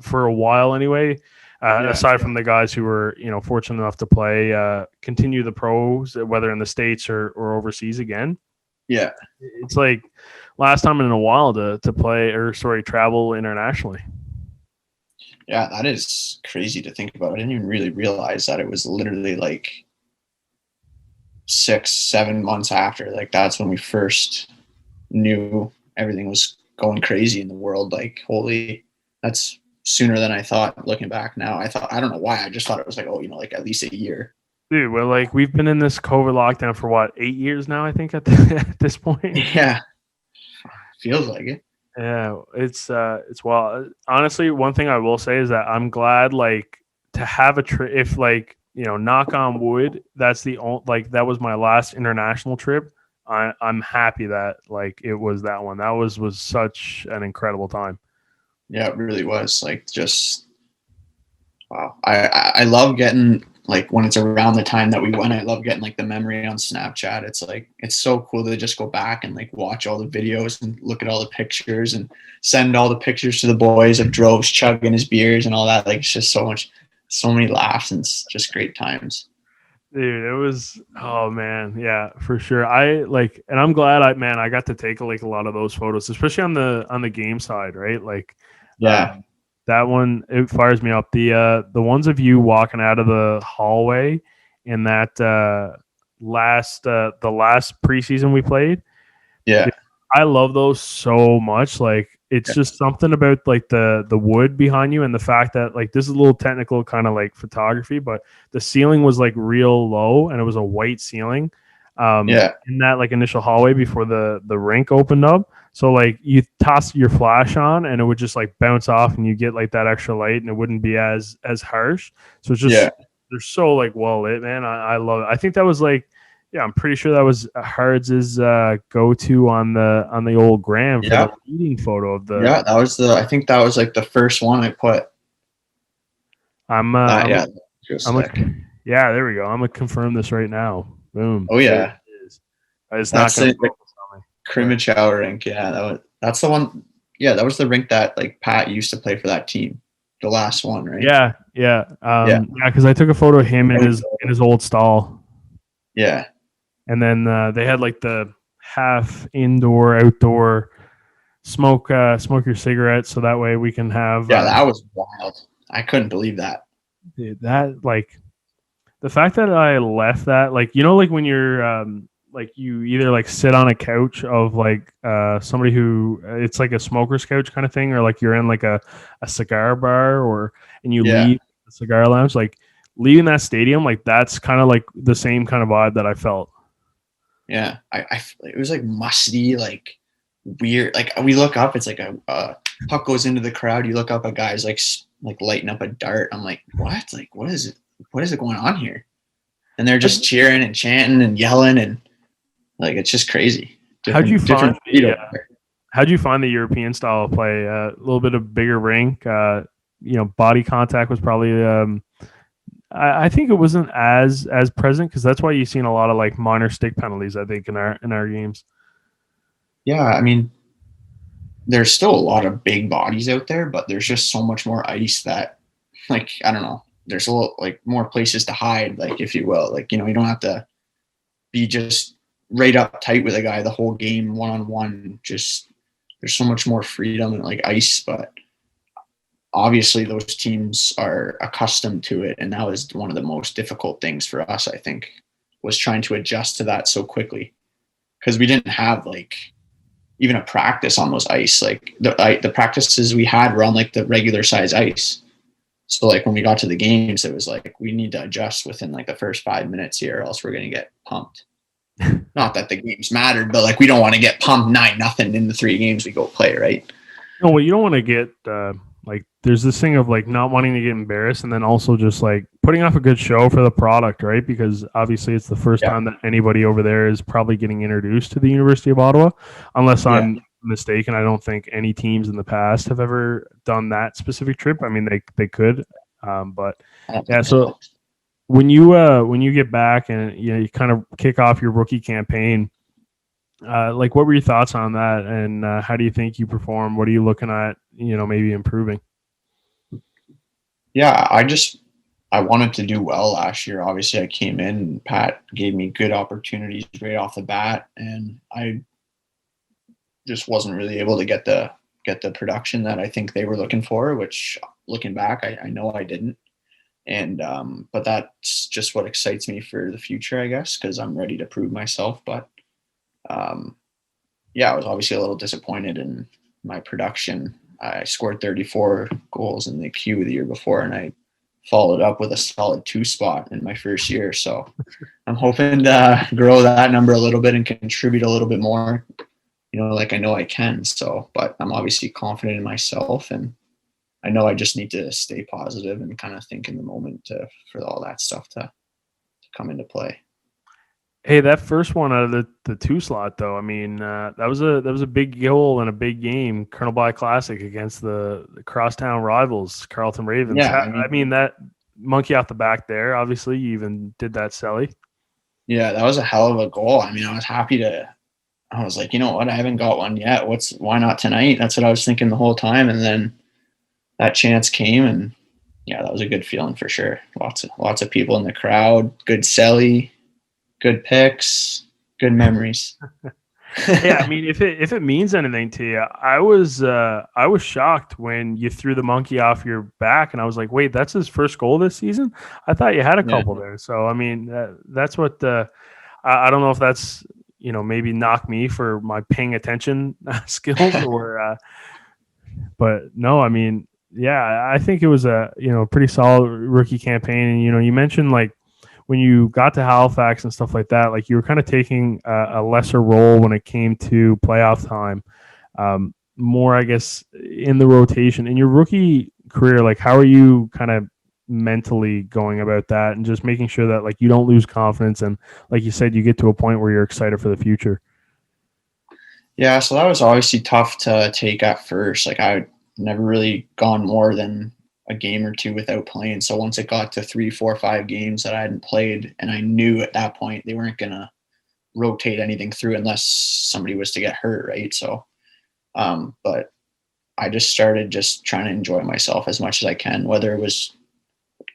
for a while anyway. Aside from the guys who were, fortunate enough to play, continue the pros, whether in the States or overseas again. Yeah. It's like last time in a while to play travel internationally. Yeah, that is crazy to think about. I didn't even really realize that it was literally like 6-7 months after. Like that's when we first knew everything was going crazy in the world. Like, holy, that's sooner than I thought. Looking back now, I don't know why. I just thought it was like, like at least a year. Dude, well, like we've been in this COVID lockdown for what, 8 years now, I think at this point. Yeah, feels like it. Yeah, it's well, honestly, one thing I will say is that I'm glad like to have a trip. If like knock on wood, that's the only like that was my last international trip. I'm happy that like it was that one. That was such an incredible time. Yeah, it really was. Like just wow. I love getting like when it's around the time that we went, I love getting like the memory on Snapchat. It's like it's so cool to just go back and like watch all the videos and look at all the pictures and send all the pictures to the boys of Droves chugging his beers and all that. Like it's just so many laughs and just great times. Dude, it was man, yeah, for sure. I like, and I'm glad I got to take like a lot of those photos, especially on the game side, right? Like, yeah, that one it fires me up. The ones of you walking out of the hallway in that the last preseason we played. yeah, Dude, I love those so much. Like it's just something about like the wood behind you and the fact that like this is a little technical kind of like photography, but the ceiling was like real low and it was a white ceiling in that like initial hallway before the rink opened up. So like you toss your flash on and it would just like bounce off and you get like that extra light and it wouldn't be as harsh. So it's just they're so like well lit, man. I love it. I think that was like I'm pretty sure that was Hard's go-to on the old gram for the leading photo of the. Yeah, that was I think that was like the first one I put. There we go. I'm gonna confirm this right now. Boom. Oh yeah, it's not gonna focus on me. QMJHL rink. Yeah, that's the one. Yeah, that was the rink that like Pat used to play for that team. The last one, right? Yeah. Because I took a photo of him in his old stall. Yeah. And then they had like the half indoor, outdoor smoke your cigarettes, so that way we can have. Yeah, that was wild. I couldn't believe that. Dude, that like the fact that I left that, like like when you're like you either like sit on a couch of like somebody who it's like a smoker's couch kind of thing, or like you're in like a cigar bar and you leave the cigar lounge, like leaving that stadium, like that's kind of like the same kind of vibe that I felt. Yeah, it was like musty, like weird. Like we look up, it's like a puck goes into the crowd. You look up, a guy's like lighting up a dart. I'm like, what? Like, what is it? What is it going on here? And they're just cheering and chanting and yelling and like it's just crazy. How'd you find the European style of play? A little bit of bigger rink. Body contact was probably. I think it wasn't as present because that's why you've seen a lot of like minor stick penalties, I think, in our games. Yeah, I mean, there's still a lot of big bodies out there, but there's just so much more ice that, like, I don't know, there's a little like more places to hide, like if you will, like you don't have to be just right up tight with a guy the whole game 1-on-1. Just there's so much more freedom and like ice, but. Obviously those teams are accustomed to it. And that was one of the most difficult things for us, I think, was trying to adjust to that so quickly. Cause we didn't have like even a practice on those ice. Like the practices we had were on like the regular size ice. So like when we got to the games, it was like, we need to adjust within like the first 5 minutes here, or else we're going to get pumped. Not that the games mattered, but like, we don't want to get pumped 9-0 in the 3 games we go play. Right. No, well, you don't want to get, Like there's this thing of like not wanting to get embarrassed and then also just like putting off a good show for the product, right? Because obviously it's the first Yeah. time that anybody over there is probably getting introduced to the University of Ottawa, unless Yeah. I'm mistaken. I don't think any teams in the past have ever done that specific trip. I mean, they could, but I don't yeah. think so. So when you get back and you kind of kick off your rookie campaign, like what were your thoughts on that, and how do you think you perform? What are you looking at? Maybe improving. Yeah, I wanted to do well last year. Obviously, I came in and Pat gave me good opportunities right off the bat, and I just wasn't really able to get the production that I think they were looking for. Which, looking back, I know I didn't. And but that's just what excites me for the future, I guess, because I'm ready to prove myself. But um, yeah, I was obviously a little disappointed in my production. I scored 34 goals in the Q the year before, and I followed up with a solid 2 spot in my first year. So I'm hoping to grow that number a little bit and contribute a little bit more, like I know I can. So, but I'm obviously confident in myself, and I know I just need to stay positive and kind of think in the moment for all that stuff to come into play. Hey, that first one out of the 2 slot, though. I mean, that was a big goal and a big game, Colonel By Classic against the crosstown rivals, Carleton Ravens. Yeah, I mean that monkey off the back there. Obviously, you even did that, Selly. yeah, that was a hell of a goal. I mean, I was happy to. I was like, you know what? I haven't got one yet. Why not tonight? That's what I was thinking the whole time. And then that chance came, and yeah, that was a good feeling for sure. Lots of people in the crowd. Good celly, good picks, good memories. Yeah, I mean, if it means anything to you, I was shocked when you threw the monkey off your back, and I was like, wait, that's his first goal this season. I thought you had a couple there. So I mean, that's what I don't know if that's maybe knock me for my paying attention skills or, but no, I mean, yeah, I think it was a pretty solid rookie campaign, and you mentioned like when you got to Halifax and stuff like that, like you were kind of taking a lesser role when it came to playoff time, more, I guess, in the rotation. In your rookie career, like how are you kind of mentally going about that and just making sure that like you don't lose confidence and like you said, you get to a point where you're excited for the future? Yeah, so that was obviously tough to take at first. Like I'd never really gone more than a game or two without playing. So once it got to 3, 4, 5 games that I hadn't played, and I knew at that point they weren't gonna rotate anything through unless somebody was to get hurt, right? So, but I just started just trying to enjoy myself as much as I can, whether it was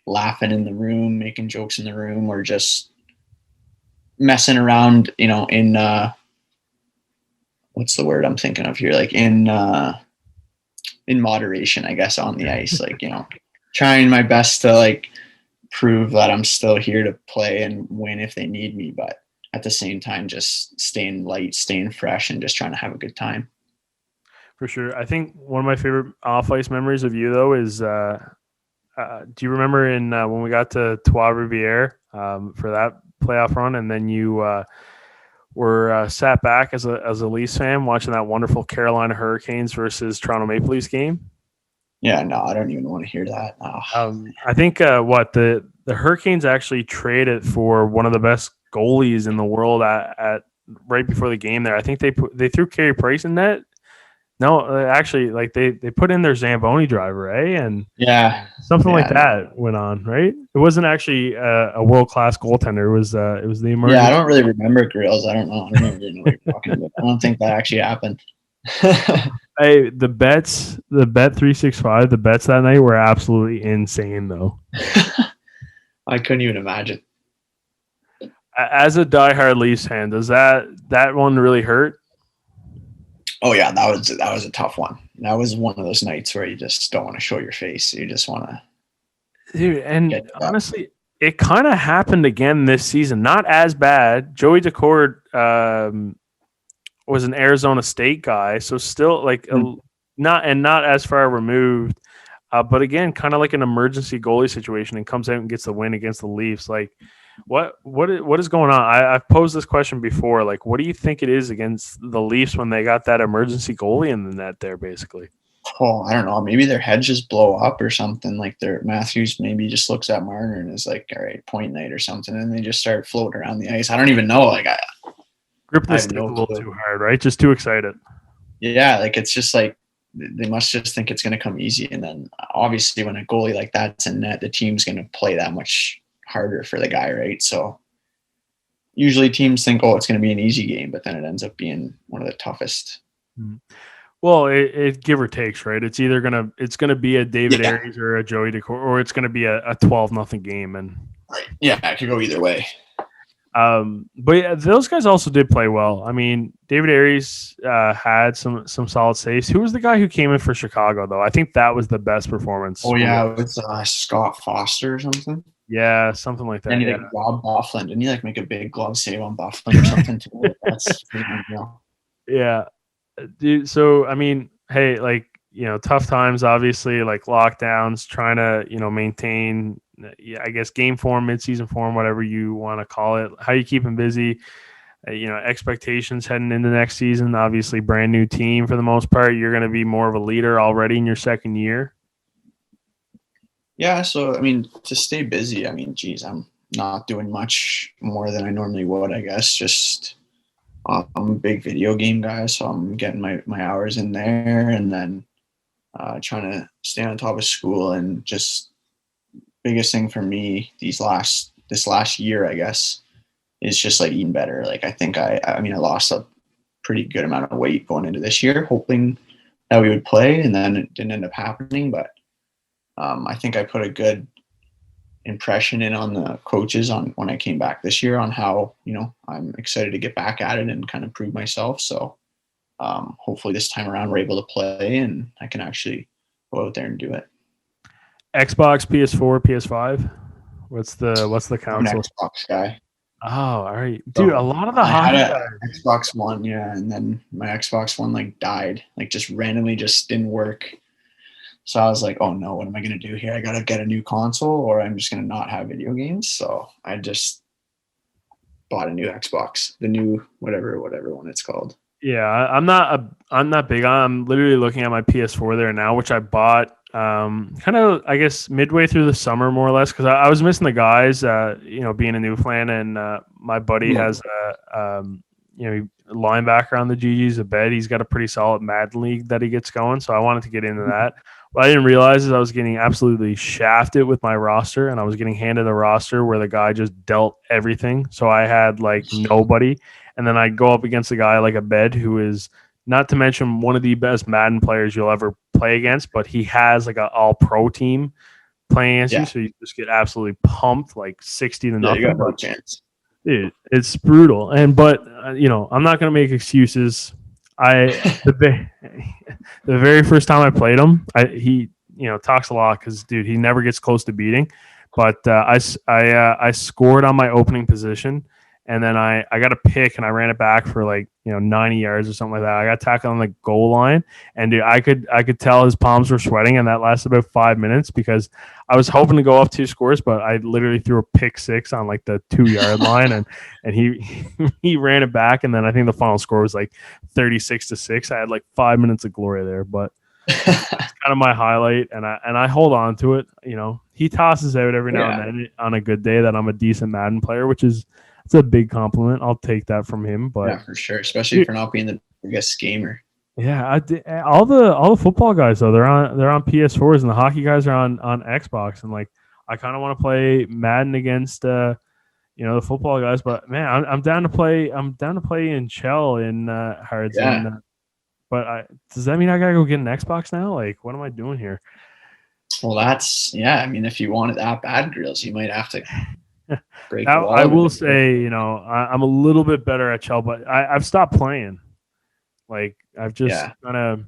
laughing in the room, making jokes in the room, or just messing around, in what's the word I'm thinking of here? Like in moderation, I guess, on the ice, like, trying my best to like prove that I'm still here to play and win if they need me. But at the same time, just staying light, staying fresh, and just trying to have a good time. For sure. I think one of my favorite off ice memories of you though is, do you remember in when we got to Trois Rivières for that playoff run, and then you were sat back as a Leafs fan watching that wonderful Carolina Hurricanes versus Toronto Maple Leafs game? Yeah, no, I don't even want to hear that. I think the Hurricanes actually traded for one of the best goalies in the world at right before the game there. I think they threw Carey Price in net. No, actually, like they put in their Zamboni driver, eh? And Yeah, something like that went on, right? It wasn't actually a world class goaltender. It was the emergency. Yeah, I don't really remember Greels. I don't really know what you're talking about. I don't think that actually happened. Hey, the Bet 365, the bets that night were absolutely insane, though. I couldn't even imagine. As a diehard Leafs fan, does that one really hurt? Oh yeah, that was a tough one. That was one of those nights where you just don't want to show your face. You just want to. Dude, and honestly, it kind of happened again this season. Not as bad. Joey Decord was an Arizona State guy, so still like not as far removed. But again, kind of like an emergency goalie situation, and comes out and gets the win against the Leafs. Like, what is going on? I've posed this question before. Like, what do you think it is against the Leafs when they got that emergency goalie in the net there, basically? well, I don't know, maybe their heads just blow up or something. Like their Matthews maybe just looks at Marner and is like, all right, point night or something, and they just start floating around the ice. I don't even know. Like Grip I the have stick a no little clue. too hard, right? Just too excited. Yeah, like it's just like they must just think it's going to come easy, and then obviously when a goalie like that's in net, the team's going to play that much harder for the guy, right? So usually teams think, oh, it's going to be an easy game, but then it ends up being one of the toughest. Well, it give or takes, right? It's either gonna be a David Yeah. Aries or a Joey Decor, or it's gonna be a 12-0 game. And Right. Yeah, it could go either way. but yeah, those guys also did play well. I mean, David Aries had some solid saves. Who was the guy who came in for Chicago though? I think that was the best performance. Oh yeah, it's Scott Foster or something. Yeah, something like that. And he Yeah. like Rob Bufflin. Didn't he like make a big glove save on Bufflin or something too? That's Yeah. Dude, so I mean, hey, like, tough times, obviously, like lockdowns, trying to, maintain, I guess, game form, midseason form, whatever you want to call it. How you keep them busy, expectations heading into next season. Obviously, brand new team for the most part. You're going to be more of a leader already in your second year. Yeah, so I mean, to stay busy, I mean, geez, I'm not doing much more than I normally would, I guess. Just I'm a big video game guy, so I'm getting my hours in there, and then trying to stay on top of school. And just biggest thing for me this last year, I guess, is just like eating better. Like I think I mean I lost a pretty good amount of weight going into this year, hoping that we would play, and then it didn't end up happening. But I think I put a good impression in on the coaches on when I came back this year on how, I'm excited to get back at it and kind of prove myself. So hopefully this time around we're able to play and I can actually go out there and do it. Xbox, PS4, PS5. What's the I'm console? an Xbox guy. Oh, all right, dude. So a lot of the I had hockey a Xbox One, yeah, and then my Xbox One like died, like just randomly just didn't work. So I was like, oh no, what am I going to do here? I got to get a new console or I'm just going to not have video games. So I just bought a new Xbox, the new whatever one it's called. Yeah, I'm not big on. I'm literally looking at my PS4 there now, which I bought kind of, I guess, midway through the summer, more or less, because I was missing the guys, being a Newfoundland, and my buddy has a linebacker on the GG's a bed. He's got a pretty solid Madden league that he gets going, so I wanted to get into that. What I didn't realize is I was getting absolutely shafted with my roster, and I was getting handed a roster where the guy just dealt everything. So I had like nobody, and then I'd go up against a guy like a bed who is, not to mention, one of the best Madden players you'll ever play against, but he has like an all-pro team playing against you, so you just get absolutely pumped, like 60 to nothing. You got no chance. Dude, it's brutal. But I'm not gonna make excuses. The very first time I played him, he talks a lot because, dude, he never gets close to beating. But I scored on my opening position, and then I got a pick and I ran it back for like 90 yards or something like that. I got tackled on the goal line, and dude, I could tell his palms were sweating, and that lasted about 5 minutes because I was hoping to go up 2 scores, but I literally threw a pick 6 on like the 2-yard line, and he ran it back, and then I think the final score was like 36-6. I had like 5 minutes of glory there, but it's kind of my highlight, and I hold on to it. He tosses out every now and then on a good day that I'm a decent Madden player, which is, it's a big compliment. I'll take that from him. But yeah, for sure, especially for not being the biggest gamer. Yeah, all the football guys though, they're on PS4s, and the hockey guys are on Xbox, and like I kind of want to play Madden against the football guys, but man, I'm down to play in Shell in Hards. Yeah. But does that mean I gotta go get an Xbox now? Like, what am I doing here? Well, that's I mean, if you want it that bad, Greels, you might have to break the wall. I will say, I'm a little bit better at Shell, but I've stopped playing. Like, I've just kind of,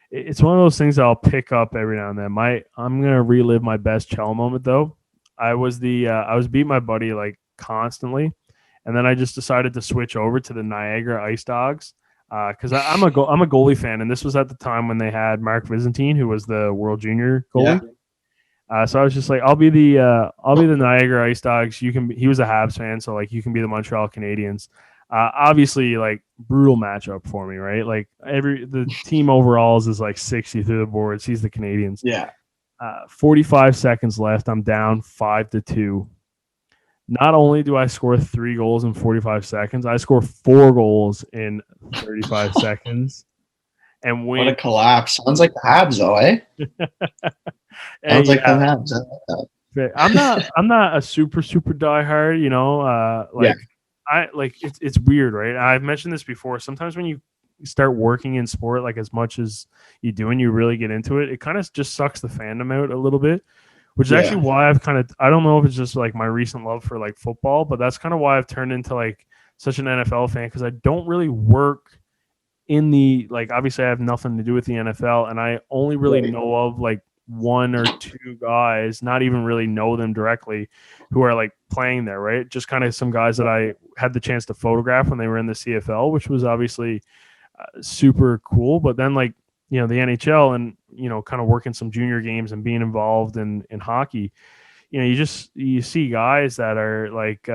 it's one of those things that I'll pick up every now and then. I'm gonna relive my best Chell moment though. I was beating my buddy like constantly, and then I just decided to switch over to the Niagara Ice Dogs because I'm a goalie fan, and this was at the time when they had Mark Byzantine, who was the World Junior goalie. So I was just like, I'll be the Niagara Ice Dogs. He was a Habs fan, so like you can be the Montreal Canadiens. Obviously, like brutal matchup for me, right? Like the team overalls is like 60 through the boards. He's the Canadians. Yeah. 45 seconds left. I'm down 5-2. Not only do I score 3 goals in 45 seconds, I score 4 goals in 35 seconds and What a win. collapse. Sounds like the Habs, though, eh? Sounds like the Yeah, Habs. I like that. I'm not a super diehard, Yeah. like I like it's weird, right? I've mentioned this before. Sometimes when you start working in sport like as much as you do and you really get into it, it kind of just sucks the fandom out a little bit, which is actually Yeah. why I don't know if it's just like my recent love for like football, but that's kind of why I've turned into like such an NFL fan, because I don't really work in the, like, obviously I have nothing to do with the NFL, and I only really Right. know of like one or two guys, not even really know them directly, who are like playing there, right? Just kind of some guys that I had the chance to photograph when they were in the CFL, which was obviously super cool. But then, like, the NHL, and kind of working some junior games and being involved in hockey, you see guys that are like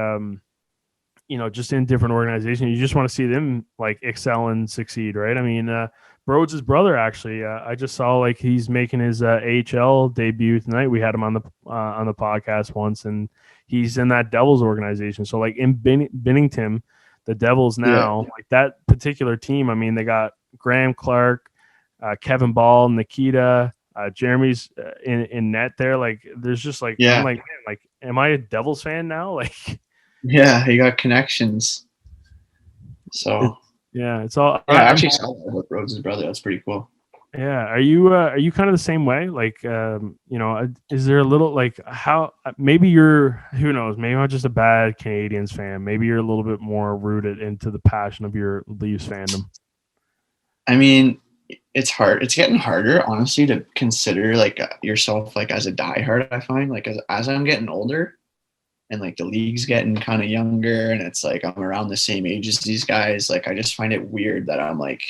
just in different organizations. You just want to see them like excel and succeed, right? I mean, Broads' brother, actually, I just saw like he's making his AHL debut tonight. We had him on the podcast once, and he's in that Devils organization. So like in Binnington, the Devils Yeah. now, like that particular team. I mean, they got Graham Clark, Kevin Ball, Nikita. Jeremy's in net there. Like, there's just like, I'm Yeah. like, man, like, am I a Devils fan now? Like, Yeah. You got connections. it, So, yeah, it's all. yeah, I actually saw that with Rhodes' brother. That's pretty cool. Yeah, are you kind of the same way? Like, is there a little like how maybe you're, who knows? Maybe I'm just a bad Canadians fan. Maybe you're a little bit more rooted into the passion of your Leafs fandom. I mean, it's hard. It's getting harder, honestly, to consider like yourself like as a diehard. I find like as I'm getting older, and like the league's getting kind of younger, and it's like I'm around the same age as these guys. Like I just find it weird that I'm like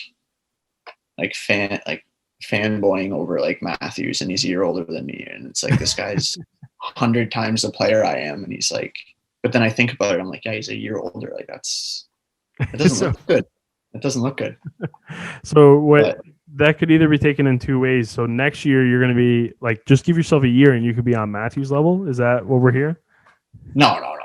fanboying over like Matthews, and he's a year older than me, and it's like this guy's 100 times the player I am, and he's like. But then I think about it, I'm like, yeah, he's a year older. Like it doesn't look good. It doesn't look good. So that could either be taken in two ways. So next year you're going to be like, just give yourself a year and you could be on Matthews level. Is that what we're hearing? No.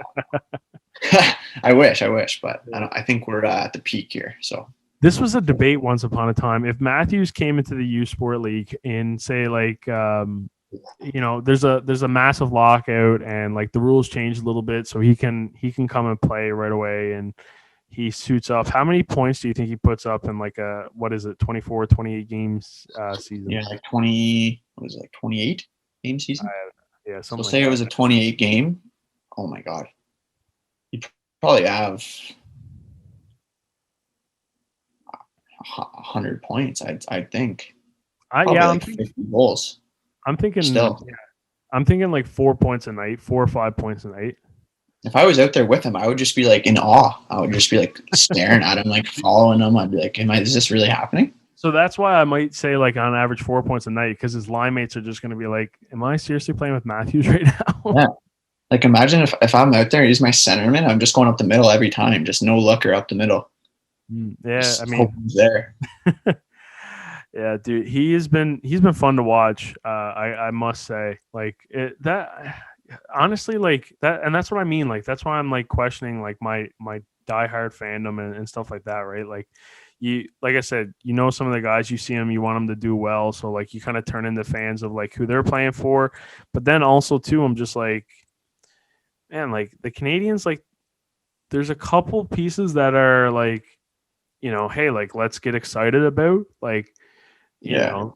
I wish, but I think we're at the peak here. So this was a debate once upon a time. If Matthews came into the U Sport League and say like, there's a massive lockout and like the rules change a little bit, so he can come and play right away, and he suits up. How many points do you think he puts up in like a, what is it, 24, 28 games season? Yeah, like 20. What is it, like 28 game season? Yeah, So something. say it was a 28 game. Oh my god, you probably have 100 points. I'd think. Probably I'm like 50 goals. I'm thinking Still. Yeah, I'm thinking like 4 points a night, 4 or 5 points a night. If I was out there with him, I would just be like in awe. I would just be like staring at him, like following him. I'd be like, is this really happening? So that's why I might say like on average 4 points a night, because his line mates are just going to be like, am I seriously playing with Matthews right now? Yeah. Like imagine if I'm out there, he's my centerman, I'm just going up the middle every time, just no looker up the middle. Yeah, just I mean, there. Yeah, dude, he's been fun to watch. I must say, like that. Honestly, like that, and that's what I mean. Like that's why I'm like questioning like my diehard fandom and stuff like that, right? Like like I said, some of the guys, you see them, you want them to do well, so like you kind of turn into fans of like who they're playing for. But then also too, I'm just like, man, like the Canadians, like there's a couple pieces that are like, hey, like let's get excited about, like.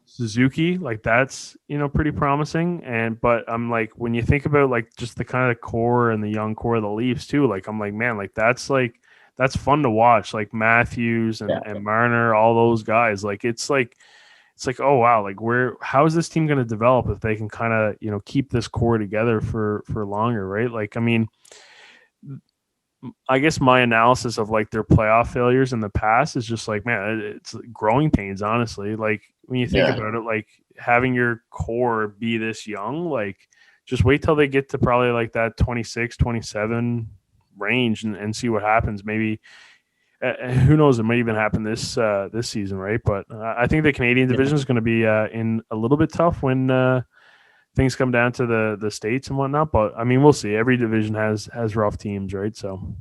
Suzuki, like that's pretty promising. But I'm like, when you think about like just the kind of core and the young core of the Leafs too, like I'm like, man, like that's fun to watch, like Matthews and Marner, all those guys. Like it's like oh wow, like how is this team going to develop if they can kind of keep this core together for longer, right? Like I mean, I guess my analysis of like their playoff failures in the past is just like, man, it's growing pains, honestly. Like when you think about it, like having your core be this young, like just wait till they get to probably like that 26, 27 range and see what happens. Maybe Who knows? It might even happen this season, right? But I think the Canadian division is going to be in a little bit tough when things come down to the states and whatnot. But I mean, we'll see. Every division has rough teams, right? So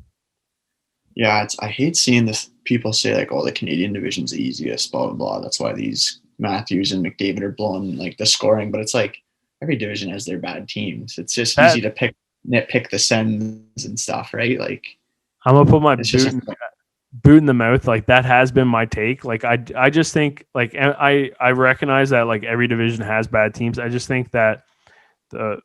Yeah, I hate seeing this people say like, "Oh, the Canadian division's the easiest," blah blah blah. That's why these Matthews and McDavid are blowing like the scoring. But it's like every division has their bad teams. It's just that easy to nitpick the Sens and stuff, right? Like I'm gonna put my it's just boot in the mouth. Like that has been my take. Like I just think like I recognize that like every division has bad teams. I just think that the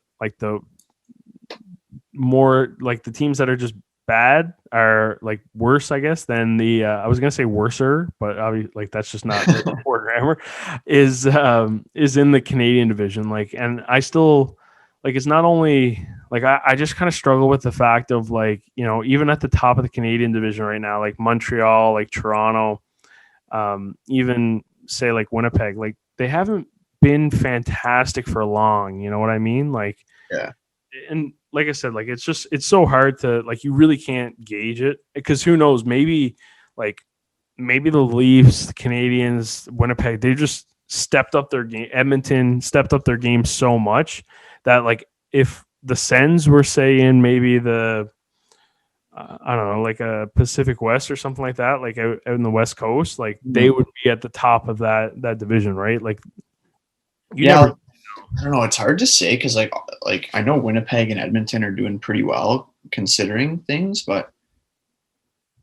more like the teams that are just bad are like worse, I guess, than the I was gonna say worser, but obviously like that's just not poor grammar. Is in the Canadian division. Like, and I still like it's not only like I just kind of struggle with the fact of like, you know, even at the top of the Canadian division right now, like Montreal, like Toronto, even say like Winnipeg, like they haven't been fantastic for long. You know what I mean? Like, yeah. And like I said, like it's so hard to like you really can't gauge it because who knows? Maybe the Leafs, the Canadians, Winnipeg, they just stepped up their game. Edmonton stepped up their game so much that like if the Sens were saying maybe the I don't know, like a Pacific West or something like that, like out in the West Coast, like they would be at the top of that division, right? Like you Yeah, never. I don't know. It's hard to say because like I know Winnipeg and Edmonton are doing pretty well considering things, but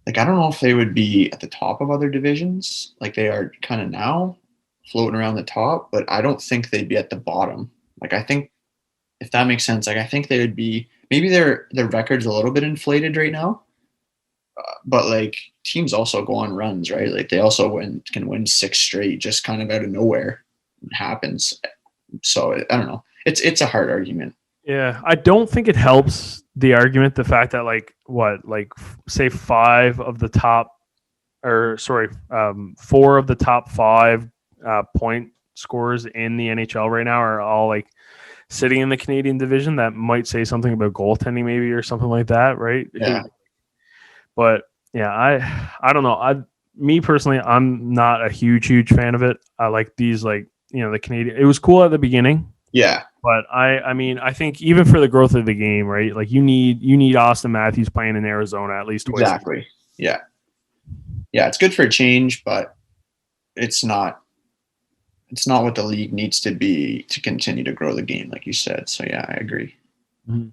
like I don't know if they would be at the top of other divisions like they are kind of now, floating around the top. But I don't think they'd be at the bottom. Like I think if that makes sense, like I think they would be maybe their record's a little bit inflated right now, but like teams also go on runs, right? Like they also can win 6 straight just kind of out of nowhere. It happens. So I don't know. It's a hard argument. Yeah, I don't think it helps the argument the fact that say 4 of the top 5 point scorers in the NHL right now are all like sitting in the Canadian division. That might say something about goaltending maybe or something like that, right? Yeah. But yeah, I don't know. Me personally, I'm not a huge fan of it. I like these like, you know, the Canadian. It was cool at the beginning. Yeah. But I mean, I think even for the growth of the game, right? Like you need Austin Matthews playing in Arizona at least twice. Exactly. Yeah. Yeah, it's good for a change, but it's not what the league needs to be to continue to grow the game, like you said. So yeah, I agree. Mm-hmm.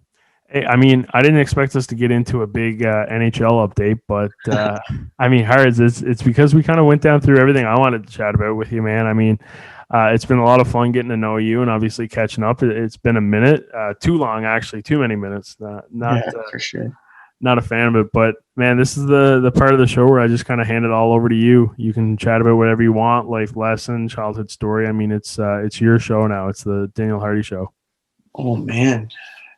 Hey, I mean, I didn't expect us to get into a big NHL update, but I mean, Hards, it's because we kind of went down through everything I wanted to chat about with you, man. I mean, it's been a lot of fun getting to know you and obviously catching up. It's been a minute, too long actually, too many minutes. For sure. Not a fan of it, but man, this is the part of the show where I just kind of hand it all over to you. You can chat about whatever you want, life lesson, childhood story. I mean, it's your show now. It's the Daniel Hardie Show. Oh man,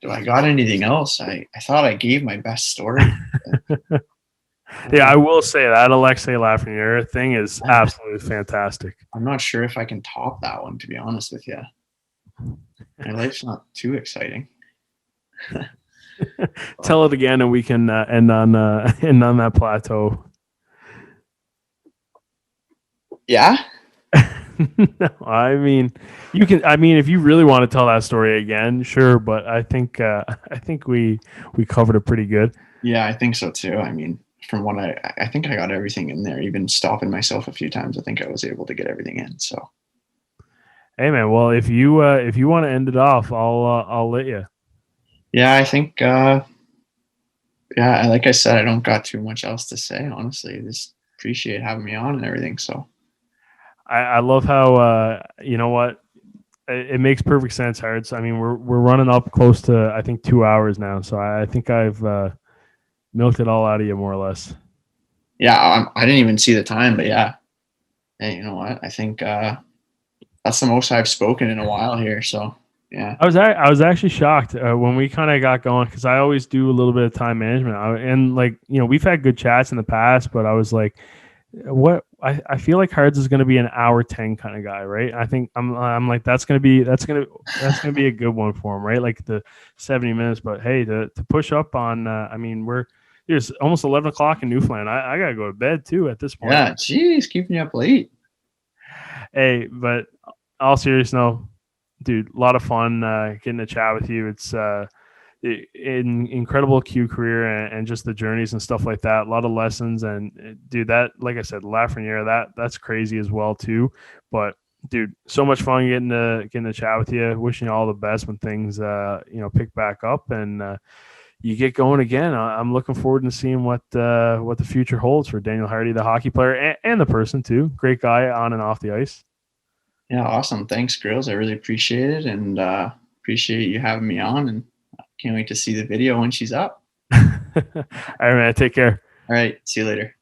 do I got anything else? I thought I gave my best story. Yeah, I will say that Alexei Lafreniere thing is absolutely fantastic. I'm not sure if I can top that one, to be honest with you. My life's not too exciting. Tell it again, and we can end on that plateau. Yeah. No, I mean, you can. I mean, if you really want to tell that story again, sure. But I think we covered it pretty good. Yeah, I think so too. I mean, from what I think I got everything in there. Even stopping myself a few times, I think I was able to get everything in. So, hey man, well if you want to end it off, I'll let you. Yeah, I think. Yeah, like I said, I don't got too much else to say. Honestly, I just appreciate having me on and everything. So. I love how you know what it makes perfect sense, Hards. I mean, we're running up close to I think 2 hours now, so I think I've milked it all out of you more or less. Yeah, I didn't even see the time, but yeah. Hey, you know what? I think that's the most I've spoken in a while here. So yeah, I was actually shocked when we kind of got going because I always do a little bit of time management and like you know we've had good chats in the past, but I was like. What I feel like Hards is going to be an hour 10 kind of guy, right? I think I'm like that's going to be a good one for him, right? Like the 70 minutes. But hey, to push up on, I mean, It's almost 11 o'clock in Newfoundland. I gotta go to bed too at this point. Yeah, geez, keeping you up late. Hey, but all serious, no, dude, a lot of fun getting to chat with you. It's an incredible Q career and just the journeys and stuff like that. A lot of lessons and dude, that like I said, Lafreniere, that's crazy as well too. But dude, so much fun getting to chat with you. Wishing you all the best when things pick back up and you get going again. I'm looking forward to seeing what the future holds for Daniel Hardie, the hockey player and the person too. Great guy on and off the ice. Yeah, awesome. Thanks, Greels. I really appreciate it, and appreciate you having me on. And can't wait to see the video when she's up. All right, man. Take care. All right. See you later.